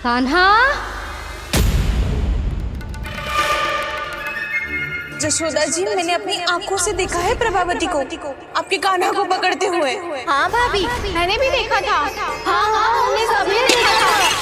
कान्हा। जशोदा जी, मैंने अपनी आंखों से देखा है प्रभावती को आपके कान्हा को पकड़ते हुए। हाँ भाभी, मैंने भी देखा था। हाँ हाँ, हमने सबने देखा था।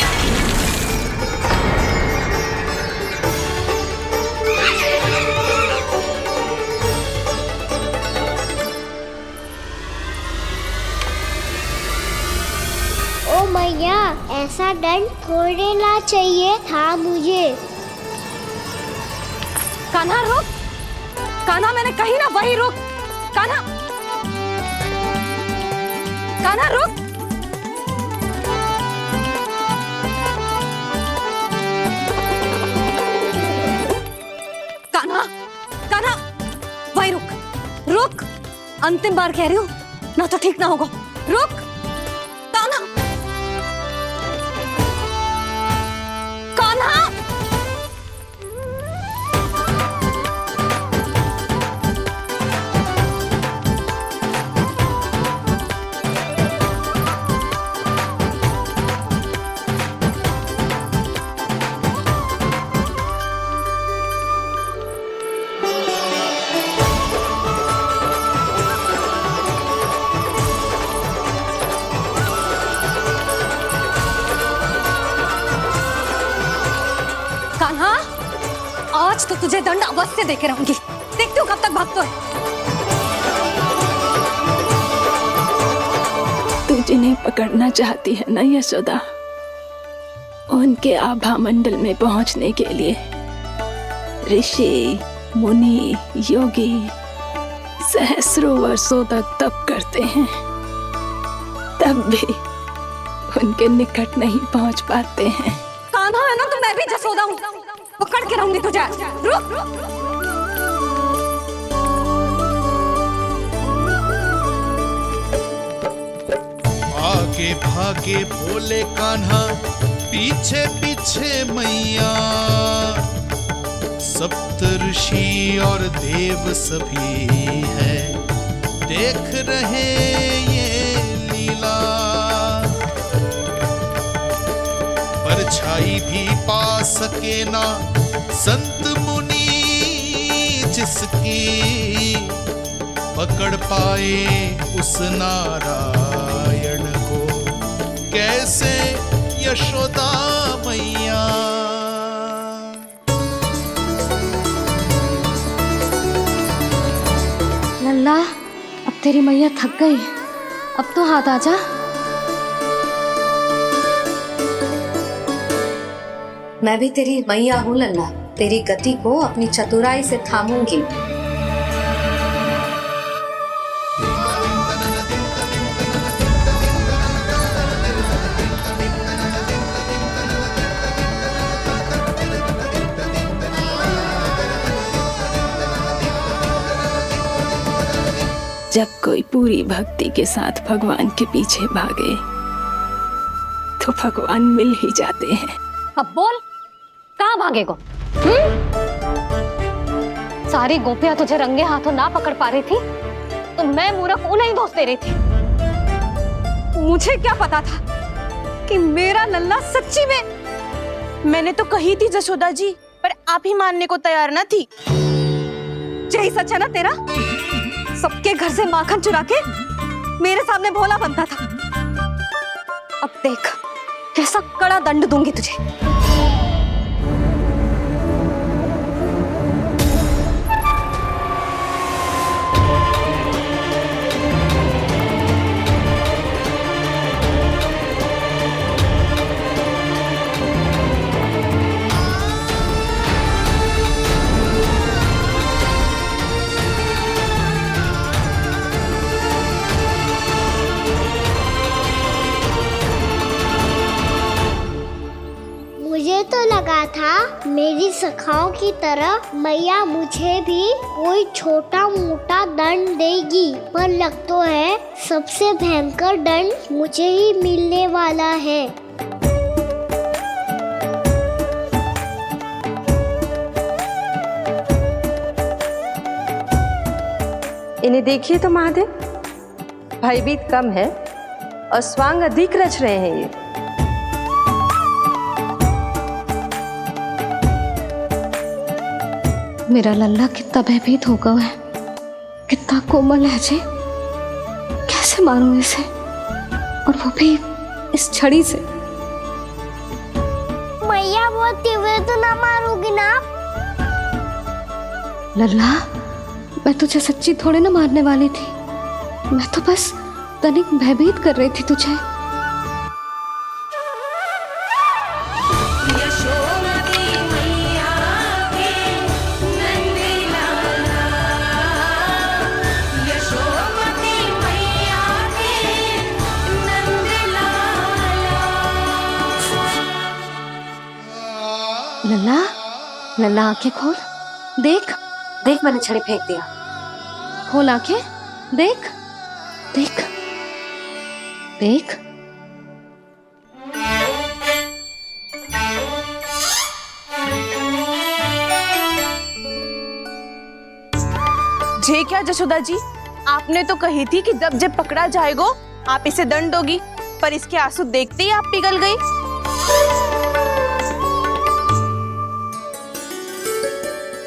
ओ मैया, ऐसा दंड थोड़े ना चाहिए था मुझे। कान्हा रुक, कान्हा मैंने कही ना वही रुक। कान्हा, कान्हा रुक। कान्हा, कान्हा वही रुक, रुक। अंतिम बार कह रही हूँ, ना तो ठीक ना होगा। रुक कान्हा, कान्हा। कान्हा, आज तो तुझे दंड अवश्य देके रहूंगी। देखती हूँ कब तक भागता है। तू जिन्हें पकड़ना चाहती है ना यशोदा, उनके आभा मंडल में पहुंचने के लिए ऋषि, मुनि, योगी सहस्रों वर्षों तक तप करते हैं, तब भी उनके निकट नहीं पहुंच पाते हैं। कान्हा है ना, तो मैं भी जसोदा हूँ, पकड़ के रहूंगी तुझे। रुक। आगे भागे बोले कान्हा, पीछे पीछे मैया। सप्त ऋषि और देव सभी है, देख रहे ये लीला। परछाई भी पा सके ना संत मुनि, जिसकी पकड़ पाए उस नारायण को, कैसे यशोदा मैया। लल्ला, अब तेरी मैया थक गई, अब तो हाथ आजा। मैं भी तेरी मैया हूँ लल्ला, तेरी गति को अपनी चतुराई से थामूंगी। जब कोई पूरी भक्ति के साथ भगवान के पीछे भागे तो भगवान मिल ही जाते हैं। अब बोल, कहाँ भागेगा? सारी गोपियां तुझे रंगे हाथों ना पकड़ पा रही थी, तो मैं मूर्ख उन्हें ही दोष दे रही थी। मुझे क्या पता था कि मेरा लल्ला सच्ची में। मैंने तो कही थी जशोदा जी, पर आप ही मानने को तैयार ना थी। यही सच है ना तेरा? सबके घर से माखन चुरा के मेरे सामने भोला बनता था। अब देख कैसा कड़ा दंड दूंगी तुझे। मुझे तो लगा था मेरी सखाओं की तरह मैया मुझे भी कोई छोटा मोटा दंड देगी, पर लग तो है सबसे भयंकर दंड मुझे ही मिलने वाला है। इन्हें देखिए तो महादेव, भयभीत कम है और स्वांग अधिक रच रहे हैं ये। मेरा लल्ला कितना भयभीत होगा है, कितना कोमल है जी। कैसे मारूं इसे, और वो भी इस छड़ी से। मैया बहुत तीव्र तो ना मारोगी ना? लल्ला, मैं तुझे सच्ची थोड़े ना मारने वाली थी। मैं तो बस तनिक भयभीत कर रही थी तुझे। लल्ला, लल्ला आंखें खोल, देख देख, मैंने छड़ी फेंक दिया। खोल आंखें, देख देख देख। जे क्या जशोदा जी, आपने तो कही थी कि जब जब पकड़ा जाएगा आप इसे दंड दोगी, पर इसके आंसू देखते ही आप पिघल गई।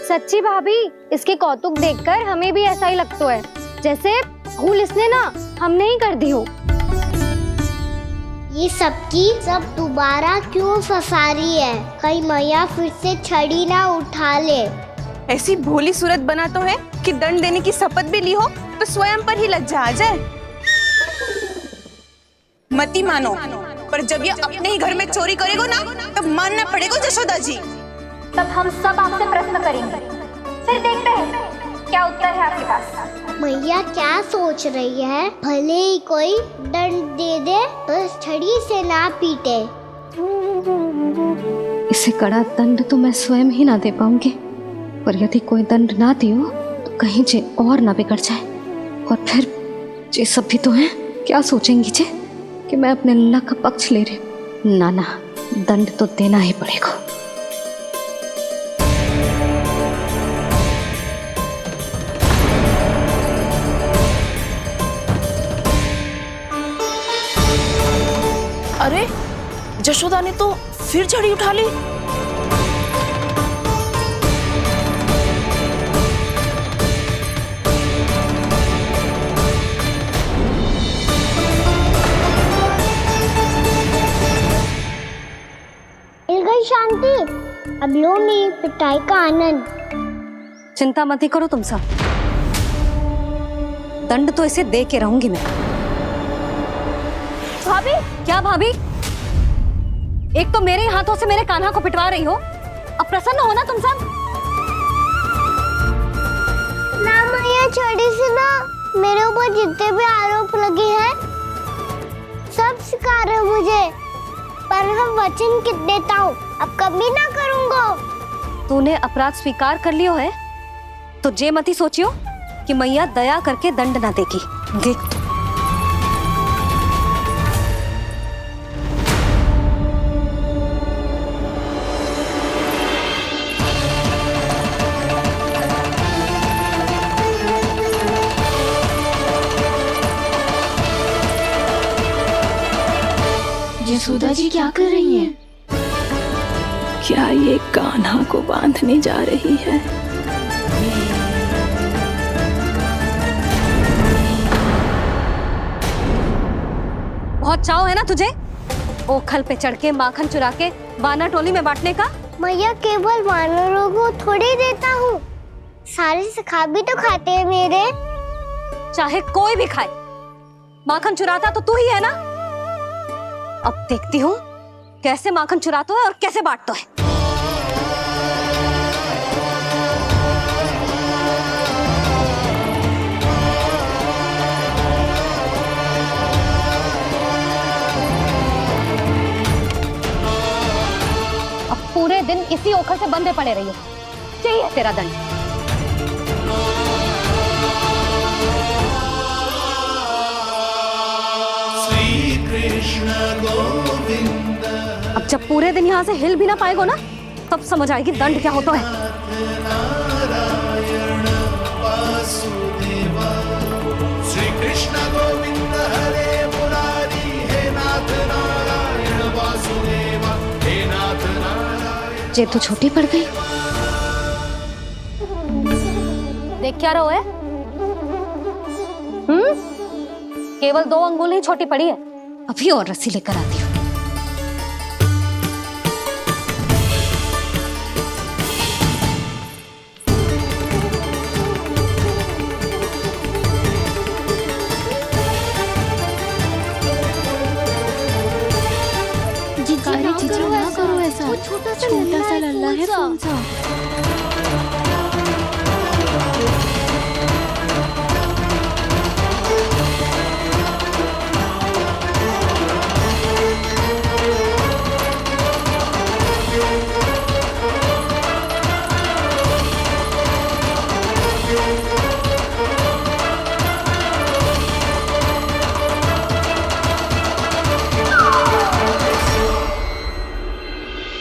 सच्ची भाभी, इसके कौतुक देखकर हमें भी ऐसा ही लगता है, जैसे भूल इसने ना हमने ही कर दी हो। ये सबकी सब दोबारा क्यों फंसा रही है? कहीं मैया फिर से छड़ी ना उठा ले। ऐसी भोली सूरत बना तो है कि दंड देने की शपथ भी ली हो तो स्वयं पर ही लज्जा आ जाए। मती मानो, पर जब ये अपने ही घर में चोरी करेगा ना, तब मानना पड़ेगा जशोदा जी। तब हम सब आपसे प्रश्न करेंगे, फिर देखते हैं क्या उत्तर है आपके पास। मैया क्या सोच रही है? भले ही कोई दंड दे दे, बस छड़ी से ना पीटे। इसे कड़ा दंड तो मैं स्वयं ही ना दे पाऊंगी, पर यदि कोई दंड ना दियो तो कहीं जे और ना बिगड़ जाए, और फिर जे सब भी तो हैं, क्या सोचेंगी जे कि मैं अपने लल्ला का पक्ष ले रही। ना ना, दंड तो देना ही पड़ेगा। अरे, जशोदा ने तो फिर छड़ी उठा ली। मिल गई शांति, अब लो मेरी पिटाई का आनंद। चिंता मत ही करो तुम सब, दंड तो इसे दे के रहूंगी मैं। भाभी, क्या भाभी? एक तो मेरे हाथों से मेरे कान्हा को पिटवा रही हो, अब प्रसन्न हो ना तुम सब। ना मैया, छड़ी से ना मेरे ऊपर जितने भी आरोप लगे हैं सब स्वीकार है मुझे, पर हम वचन कित देता हूँ, अब कभी ना करूँगा। तूने अपराध स्वीकार कर लियो है तो जे मती सोचियो कि मैया दया करके दंड ना देगी। देख, यशोदा जी क्या कर रही हैं? क्या ये कान्हा को बांधने जा रही है? बहुत चाव है ना तुझे ओखल पे चढ़ के माखन चुरा के वानर टोली में बांटने का। मैया, केवल वानरों को थोड़ी देता हूँ, सारे सखा भी तो खाते हैं मेरे। चाहे कोई भी खाए, माखन चुराता तो तू ही है ना। अब देखती हूँ कैसे माखन चुराता है और कैसे बांटता है। अब पूरे दिन इसी ओखल से बंधे पड़े रहिए, चाहिए तेरा दंड। अब जब पूरे दिन यहाँ से हिल भी ना पाएगो ना, तब समझ आएगी दंड क्या होता है। श्री कृष्ण गोविंद हरे मुरारी, हे नाथ नारायण वासुदेवा, हे नाथ नारायण। जे तो छोटी पड़ गई, देख क्या रहो है? केवल 2 अंगुल ही छोटी पड़ी है। अभी और रस्सी लेकर आती हूँ। जीजी ना करो ऐसा। वो छोटा सा लल्ला है कौन सा?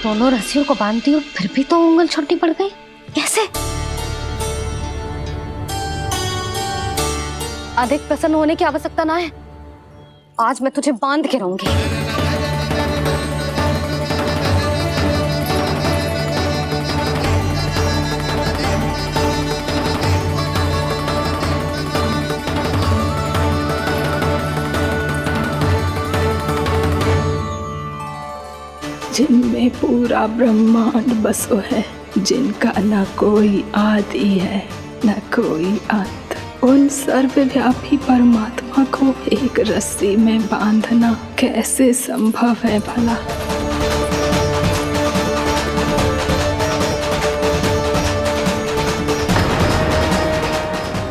दोनों रस्सियों को बांधती हूँ, फिर भी तो उंगल छोटी पड़ गई। कैसे? अधिक प्रसन्न होने की आवश्यकता ना है। आज मैं तुझे बांध के रहूंगी। जिनमें पूरा ब्रह्मांड बसो है, जिनका न कोई आदि है न कोई अंत, उन सर्वव्यापी परमात्मा को एक रस्सी में बांधना कैसे संभव है भला?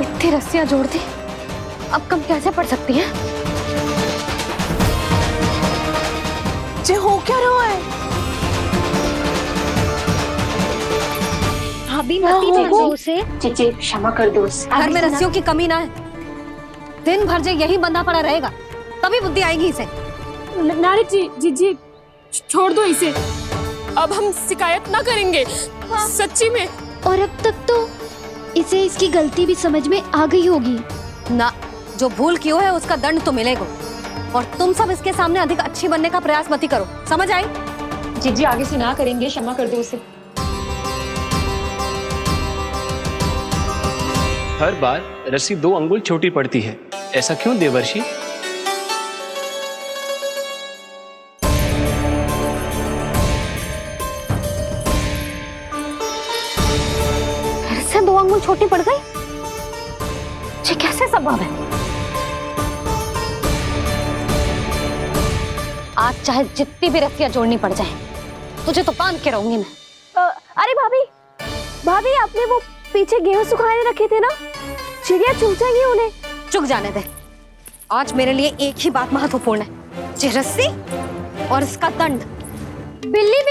इतनी रस्सियां जोड़ दी, अब कम कैसे पड़ सकती हैं? जे हो क्या रहा है? अभी मती देखो उसे। जीजी क्षमा कर दो उसे। घर में रस्सियों की कमी ना है। दिन भर जे यही बंधा पड़ा रहेगा, तभी बुद्धि आएगी इसे। नारी जी छोड़ दो इसे। अब हम शिकायत ना करेंगे। सच्ची में। और अब तक तो इसे इसकी गलती भी समझ में आ गई होगी ना। जो भूल की हो है उसका दंड तो मिलेगा। और तुम सब इसके सामने अधिक अच्छी बनने का प्रयास मत करो, समझ आई? जीजी आगे से ना करेंगे, क्षमा कर दो उसे। हर बार रस्सी 2 अंगुल छोटी पड़ती है, ऐसा क्यों देवर्षि? फिर से 2 अंगुल छोटी पड़ गई? ये कैसे संभव है? आज चाहे जितनी भी रस्सियां जोड़नी पड़ जाए, तुझे तो बांध के रहूंगी मैं। अरे भाभी आपने वो पीछे गेहूं सुखाने रखे थे ना, चिड़िया चुग जाएंगी उन्हें। चुक जाने दे। आज मेरे लिए एक ही बात महत्वपूर्ण है, ये रस्सी और इसका दंड। बिल्ली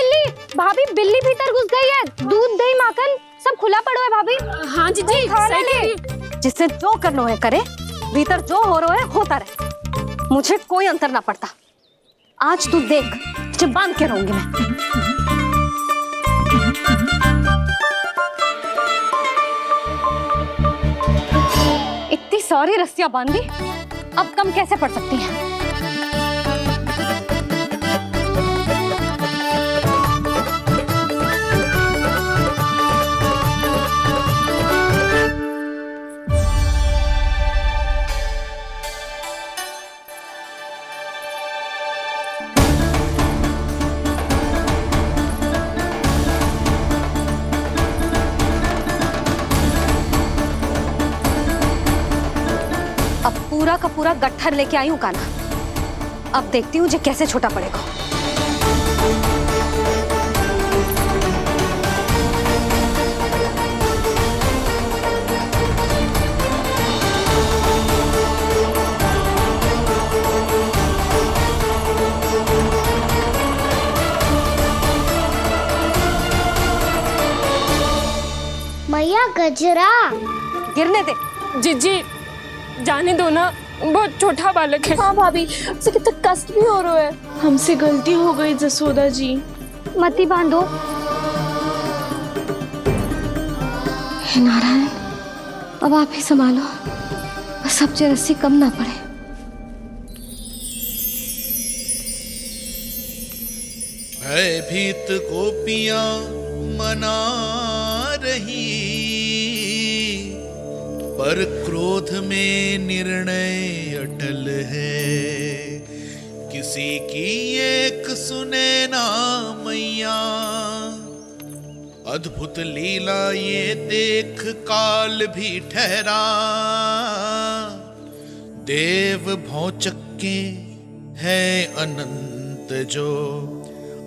भाभी, बिल्ली भीतर घुस गई है। दूध दही माखन सब खुला पड़ा है भाभी। हाँ जीजी सही कह रही है। जिससे जो करना है करे, भीतर जो हो रहा है होता रहे, मुझे कोई अंतर ना पड़ता। आज तू देख, तुझे बांध के रहूंगी मैं। इतनी सारी रस्सियां बांधी, अब कम कैसे पड़ सकती हैं? पूरा का पूरा गट्ठर लेके आई हूँ कान्हा। अब देखती हूँ जे कैसे छोटा पड़ेगा। मैया गजरा गिरने दे। जीजी जाने दो ना, बहुत छोटा बालक है। हाँ भाभी, उसे कितना कष्ट भी हो रहा है। हमसे गलती हो गई जसोदा जी। मती बांधो। हे नारायण, अब आप ही संभालो, बस अब जे रस्सी कम ना पड़े। भयभीत गोपियां मना रही, पर क्रोध में निर्णय अटल है, किसी की एक सुने ना मैया। अद्भुत लीला ये देख काल भी ठहरा, देव भौचक्के है अनंत जो,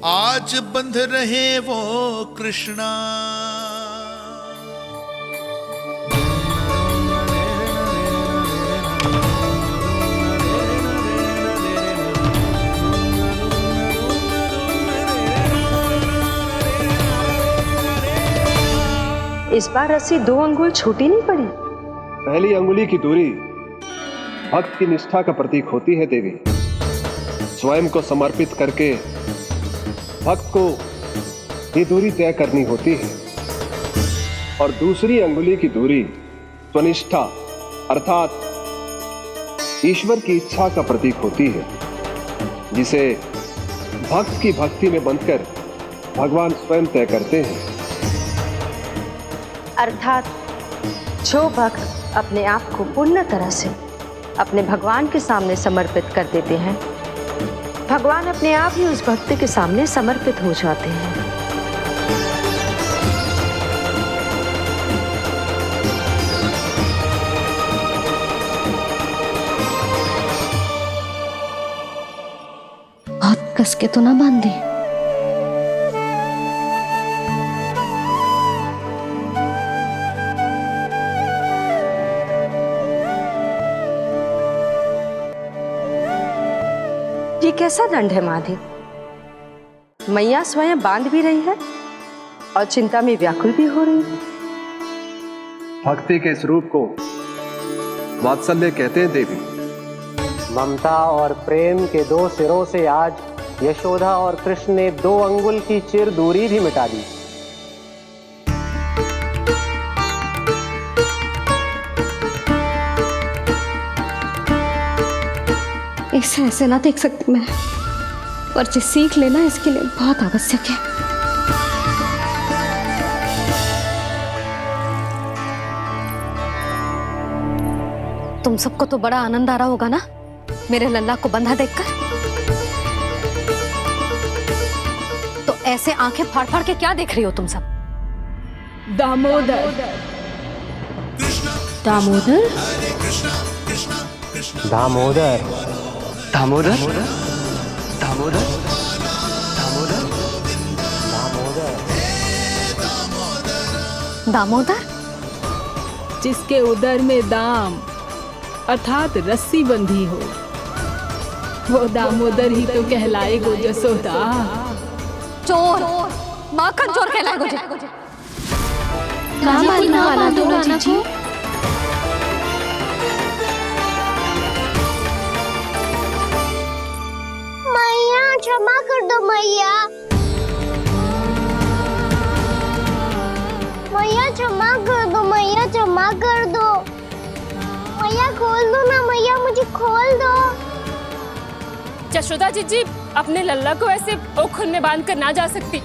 आज बंध रहे वो कृष्णा। इस बार रस्सी 2 अंगुल छोटी नहीं पड़ी। पहली अंगुली की दूरी भक्त की निष्ठा का प्रतीक होती है देवी। स्वयं को समर्पित करके भक्त को ये दूरी तय करनी होती है। और दूसरी अंगुली की दूरी स्वनिष्ठा अर्थात ईश्वर की इच्छा का प्रतीक होती है, जिसे भक्त की भक्ति में बंधकर भगवान स्वयं तय करते हैं। अर्थात जो भक्त अपने आप को पूर्ण तरह से अपने भगवान के सामने समर्पित कर देते हैं, भगवान अपने आप ही उस भक्त के सामने समर्पित हो जाते हैं। बहुत कस के तो ना बांधी। ये कैसा दंड है माधे? मैया स्वयं बांध भी रही है और चिंता में व्याकुल भी हो रही है। भक्ति के स्वरूप को वात्सल्य कहते हैं देवी। ममता और प्रेम के 2 सिरों से आज यशोदा और कृष्ण ने 2 अंगुल की चिर दूरी भी मिटा दी। इसे ऐसे ना देख सकती मैं, पर जो सीख लेना इसके लिए बहुत आवश्यक है। तुम सबको तो बड़ा आनंद आ रहा होगा ना मेरे लल्ला को बंधा देखकर। तो ऐसे आंखें फाड़ फाड़ के क्या देख रही हो तुम सब? दामोदर। दामोदर? दामोदर। दामोदर दामोदर दामोदर दामोदर? जिसके उदर में दाम अर्थात रस्सी बंधी हो, वो दामोदर ही तो कहलाएगो जसोदा। चोर, माखन चोर कहलाएगो जी। कहाँ बांधना वाला दो जीजी? मैया क्षमा कर दो मैया। मैया क्षमा कर दो, मैया क्षमा कर दो। मैया खोल दो ना मैया, मुझे खोल दो। यशोदा जीजी अपने लल्ला को ऐसे ओखल में बांध कर ना जा सकती।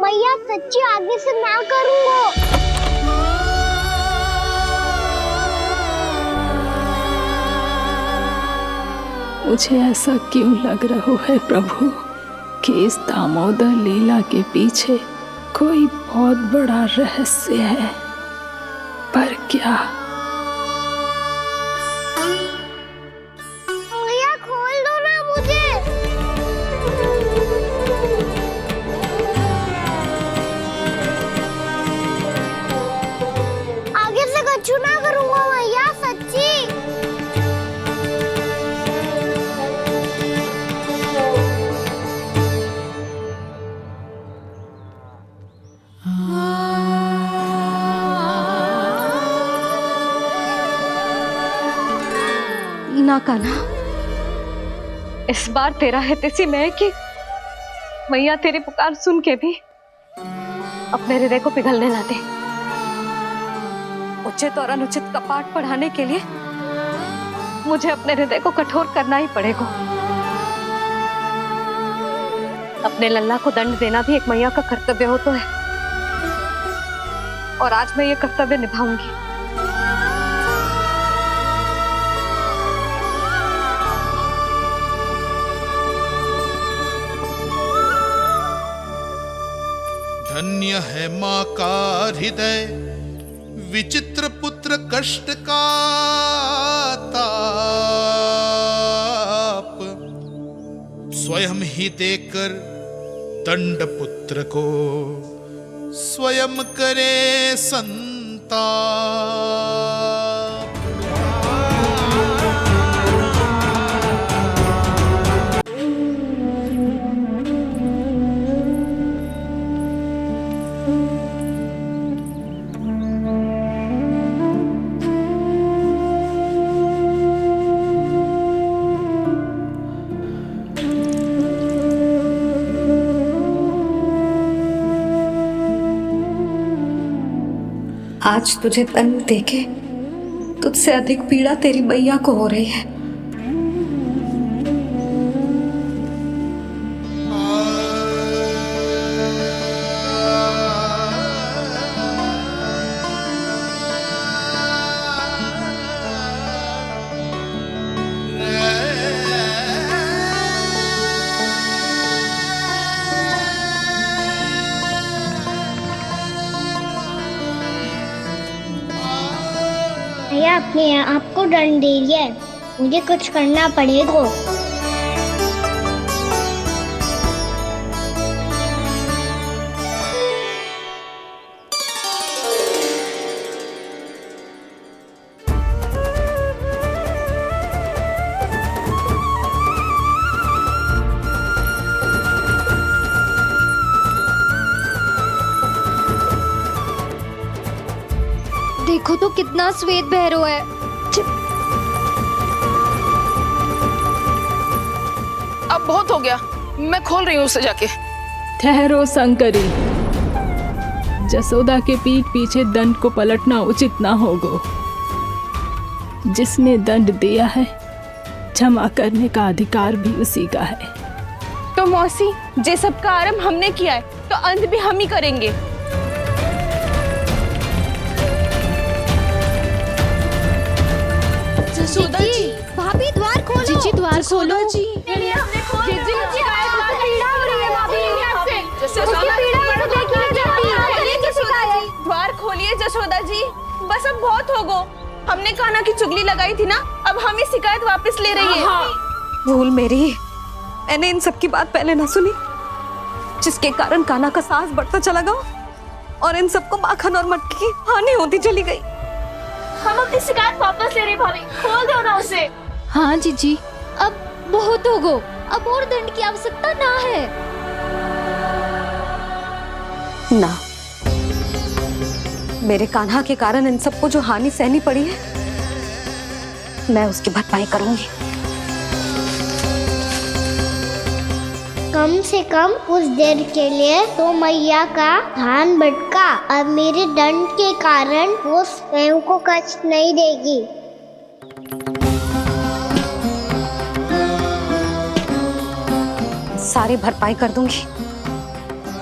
मैया सच्ची आगे से ना करूंगा। मुझे ऐसा क्यों लग रहा है प्रभु कि इस दामोदर लीला के पीछे कोई बहुत बड़ा रहस्य है, पर क्या? मैया खोल दो ना मुझे। आगे से कछु ना करूंगा मैया, सच्ची। ना कान्हा, इस बार तेरा है तेसी मैं कि मैया तेरी पुकार सुन के भी अपने हृदय को पिघलने ना दे। उचित और अनुचित का पाठ पढ़ाने के लिए मुझे अपने हृदय को कठोर करना ही पड़ेगा। अपने लल्ला को दंड देना भी एक मैया का कर्तव्य हो तो है, और आज मैं ये कर्तव्य निभाऊंगी। धन्य है माँ का हृदय, विचित्र पुत्र कष्ट का ताप, स्वयं ही देकर दंड पुत्र को स्वयं करे संताप। आज तुझे दंड देके तुझसे अधिक पीड़ा तेरी मैया को हो रही है। मैया अपने आप को दंड दे रही है, मुझे कुछ करना पड़ेगा। देखो तो कितना श्वेत भैरव है। अब बहुत हो गया, मैं खोल रही हूँ उसे जाके। ठहरो शंकरी, जसोदा के पीठ पीछे दंड को पलटना उचित ना होगा। जिसने दंड दिया है, क्षमा करने का अधिकार भी उसी का है। तो मौसी, जे सब का आरंभ हमने किया है, तो अंत भी हम ही करेंगे। जसोदा जी, भाभी द्वार खोलो। जीजी द्वार खोलो। जी द्वार खोलिए जसोदा जी, बस अब बहुत हो गो। हमने कान्हा की चुगली लगाई थी ना, अब हम ही शिकायत वापस ले रही है। भूल मेरी, मैंने इन सब की बात पहले ना सुनी, जिसके कारण कान्हा का साहस बढ़ता चला गया और इन सबको माखन और मटकी की हानि होती चली गई। हम अपनी शिकायत वापस ले रहे भाभी, खोल दो ना उसे। हाँ जीजी, अब बहुत हो गो, अब और दंड की आवश्यकता ना है। ना, मेरे कान्हा के कारण इन सबको जो हानि सहनी पड़ी है, मैं उसकी भरपाई करूंगी। कम से कम कुछ देर के लिए तो मैया का ध्यान भटका, अब मेरे दंड के कारण वो स्वयं को कष्ट नहीं देगी। सारी भरपाई कर दूंगी,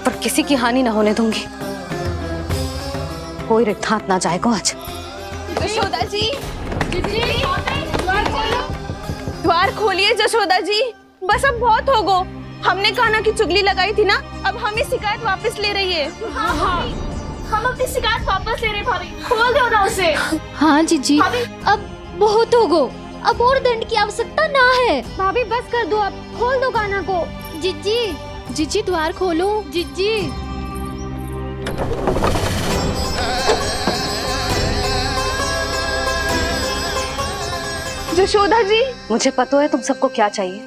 पर किसी की हानि न होने दूंगी। कोई रिक्त हाथ ना जाएगा आज। जसोदा जी, द्वार खोलिए जसोदा जी, बस अब बहुत हो गो। हमने कान्हा की चुगली लगाई थी ना, अब हम ही शिकायत वापस ले रही है। हम अपनी शिकायत वापस ले रहे भाभी, खोल दो ना उसे। हाँ जीजी, अब बहुत हो गो, अब और दंड की आवश्यकता ना है। भाभी बस कर दो, अब खोल दो कान्हा को। जीजी, जीजी द्वार खोलो। जीजी, जसोदा जी, मुझे पता है तुम सबको क्या चाहिए।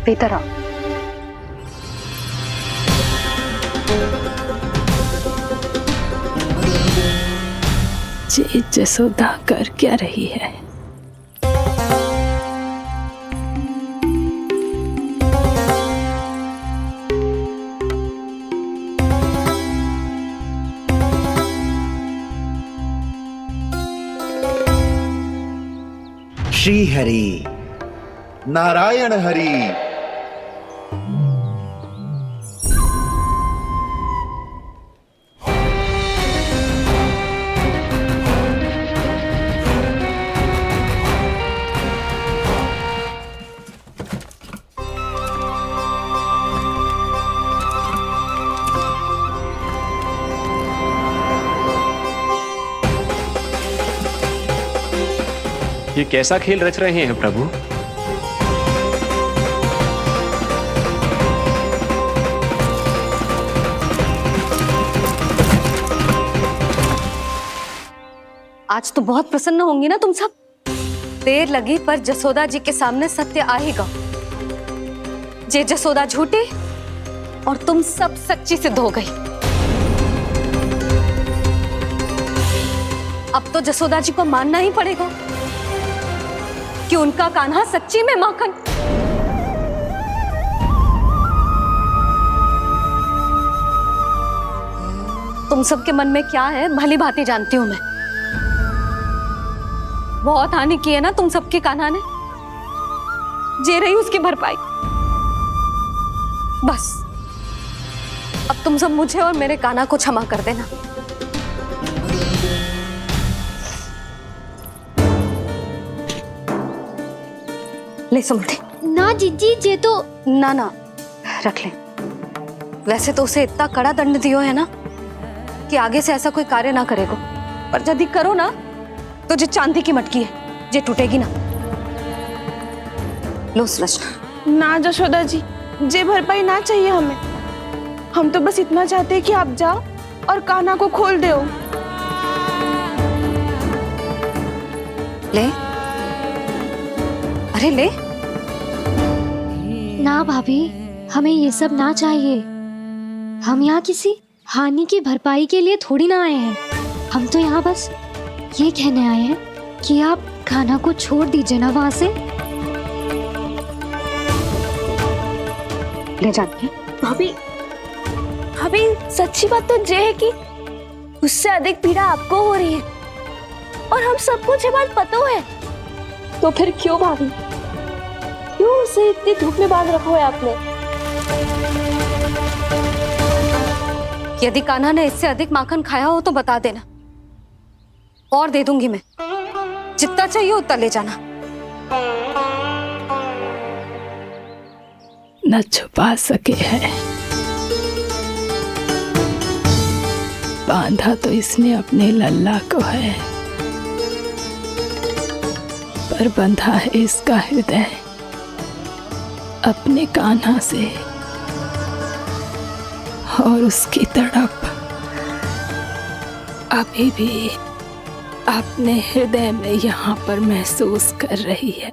भीतर आओ। जे जसोदा कर क्या रही है? श्री हरि, नारायण हरि, ये कैसा खेल रच रहे हैं प्रभु? आज तो बहुत प्रसन्न होंगी ना तुम सब। देर लगी पर जसोदा जी के सामने सत्य आएगा। जे जसोदा झूठी और तुम सब सच्ची सिद्ध हो गई। अब तो जसोदा जी को मानना ही पड़ेगा कि उनका कान्हा सच्ची में माखन। तुम सबके मन में क्या है भली भांति जानती हूं मैं। बहुत हानि की है ना तुम सबके कान्हा ने। जे रही उसकी भरपाई। बस अब तुम सब मुझे और मेरे कान्हा को क्षमा कर देना। ले सुमति। ना जीजी, जे तो ना ना रख ले। वैसे तो उसे इतना कड़ा दंड दियो है ना कि आगे से ऐसा कोई कार्य ना करेगा। पर यदि करो ना तो जो चांदी की मटकी है जे टूटेगी ना। लो सृष्टि। ना जशोदा जी, जे भरपाई ना चाहिए हमें। हम तो बस इतना चाहते हैं कि आप जाओ और कान्हा को खोल दो। ले, अरे ले। ना भाभी, हमें ये सब ना चाहिए। हम यहाँ किसी हानि की भरपाई के लिए थोड़ी ना आए हैं। हम तो यहाँ बस ये कहने आए हैं कि आप कान्हा को छोड़ दीजिए ना वहां से। ले जाती है। भाभी, भाभी सच्ची बात तो ये है कि उससे अधिक पीड़ा आपको हो रही है और हम सबको ये बात पता है। तो फिर क्यों भाभी, क्यों उसे इतनी धूप में बांध रखा है आपने? यदि कान्हा ने इससे अधिक माखन खाया हो तो बता देना और दे दूंगी मैं। जितना चाहिए उतना ले जाना। न छुपा सके हैं। बांधा तो इसने अपने लल्ला को है, पर बंधा है इसका हृदय अपने कान्हा से। और उसकी तड़प अभी भी अपने हृदय में यहाँ पर महसूस कर रही है।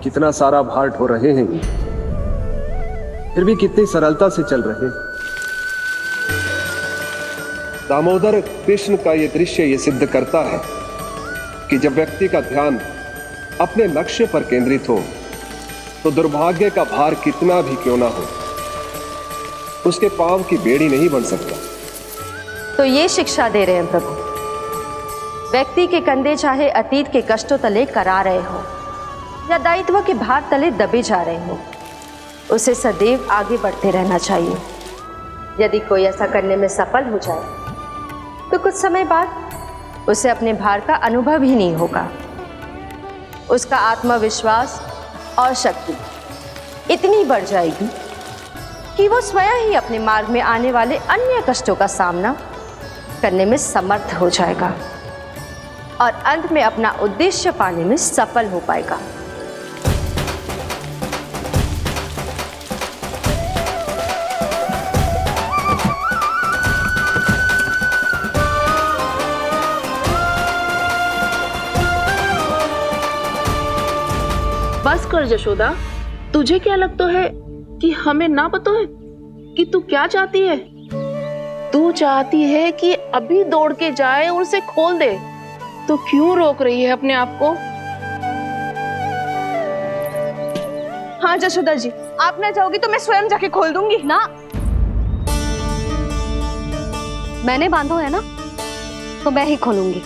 कितना सारा भार ढो रहे हैं, फिर भी कितनी सरलता से चल रहे हैं। दामोदर कृष्ण का यह दृश्य ये सिद्ध करता है कि जब व्यक्ति का ध्यान अपने लक्ष्य पर केंद्रित हो तो दुर्भाग्य का भार कितना भी क्यों ना हो, उसके पांव की बेड़ी नहीं बन सकता। तो ये शिक्षा दे रहे हैं प्रभु। व्यक्ति के कंधे चाहे अतीत के कष्टों तले करा रहे हो या दायित्व के भार तले दबे जा रहे हो, उसे सदैव आगे बढ़ते रहना चाहिए। यदि कोई ऐसा करने में सफल हो जाए तो कुछ समय बाद उसे अपने भार का अनुभव ही नहीं होगा। उसका आत्मविश्वास और शक्ति इतनी बढ़ जाएगी कि वो स्वयं ही अपने मार्ग में आने वाले अन्य कष्टों का सामना करने में समर्थ हो जाएगा और अंत में अपना उद्देश्य पाने में सफल हो पाएगा। बस कर जशोदा, तुझे क्या लगता है कि हमें ना पता है कि तू क्या चाहती है? तू चाहती है कि अभी दौड़ के जाए और उसे खोल दे, तो क्यों रोक रही है अपने आप को? हाँ जशोदा जी, आप ना चाहोगी तो मैं स्वयं जाके खोल दूंगी। ना, मैंने बांधो है ना तो मैं ही खोलूंगी।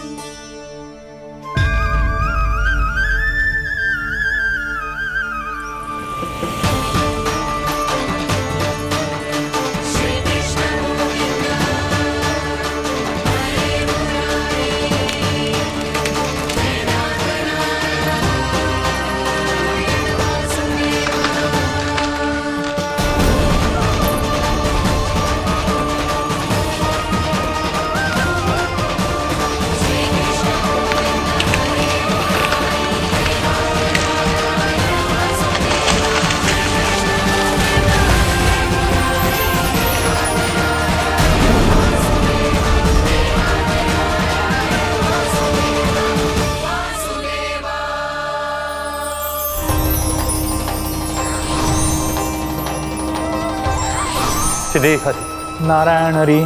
श्री हरि नारायण हरि,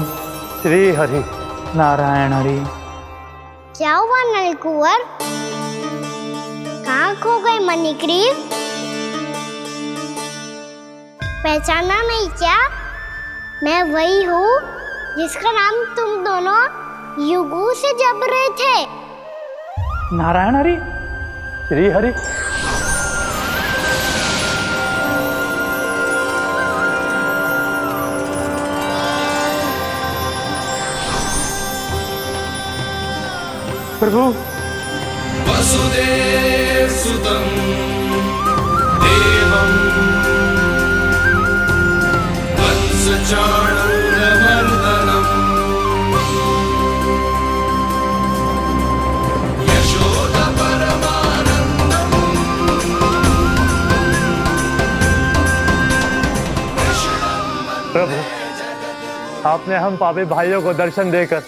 श्री हरि नारायण हरि। क्या हुआ नलकुंवर? कहाँ खो गए मणिग्रीव? पहचाना नहीं क्या? मैं वही हूँ जिसका नाम तुम दोनों युगों से जप रहे थे। नारायण हरि, श्री हरि। प्रभु वसुदेव सुतं देवं वंशचाणूरमर्दनम् यशोदा परमानंदम् प्रभु, आपने हम पापी भाइयों को दर्शन देकर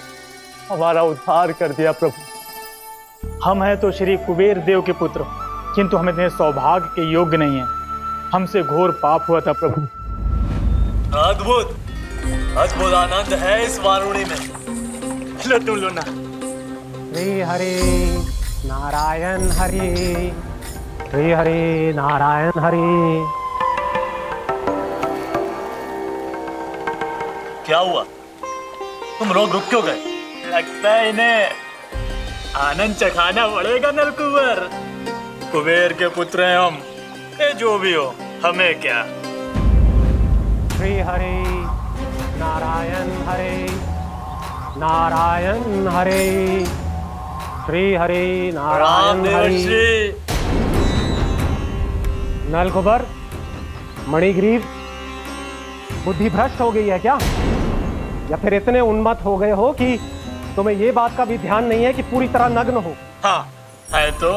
हमारा उद्धार कर दिया। प्रभु, हम हैं तो श्री कुबेर देव के पुत्र, किंतु हम इतने सौभाग्य के योग्य नहीं हैं। हमसे घोर पाप हुआ था प्रभु। अद्भुत अद्भुत आनंद है इस वारुणी में। लो तुम लो ना। श्री हरि नारायण हरि, श्री हरि नारायण हरि। क्या हुआ? तुम लोग रुक क्यों गए? लगता है इन्हें आनंद चखाना पड़ेगा नलकुंवर। कुबेर के पुत्र हैं हम, ये जो भी हो हमें क्या। श्री हरि नारायण हरि, नारायण हरि, श्री हरि नारायण हरि। नलकुबर, मणिग्रीव, बुद्धि भ्रष्ट हो गई है क्या? या फिर इतने उन्मत्त हो गए हो कि तुम्हें ये बात का भी ध्यान नहीं है कि पूरी तरह नग्न हो? हाँ है तो।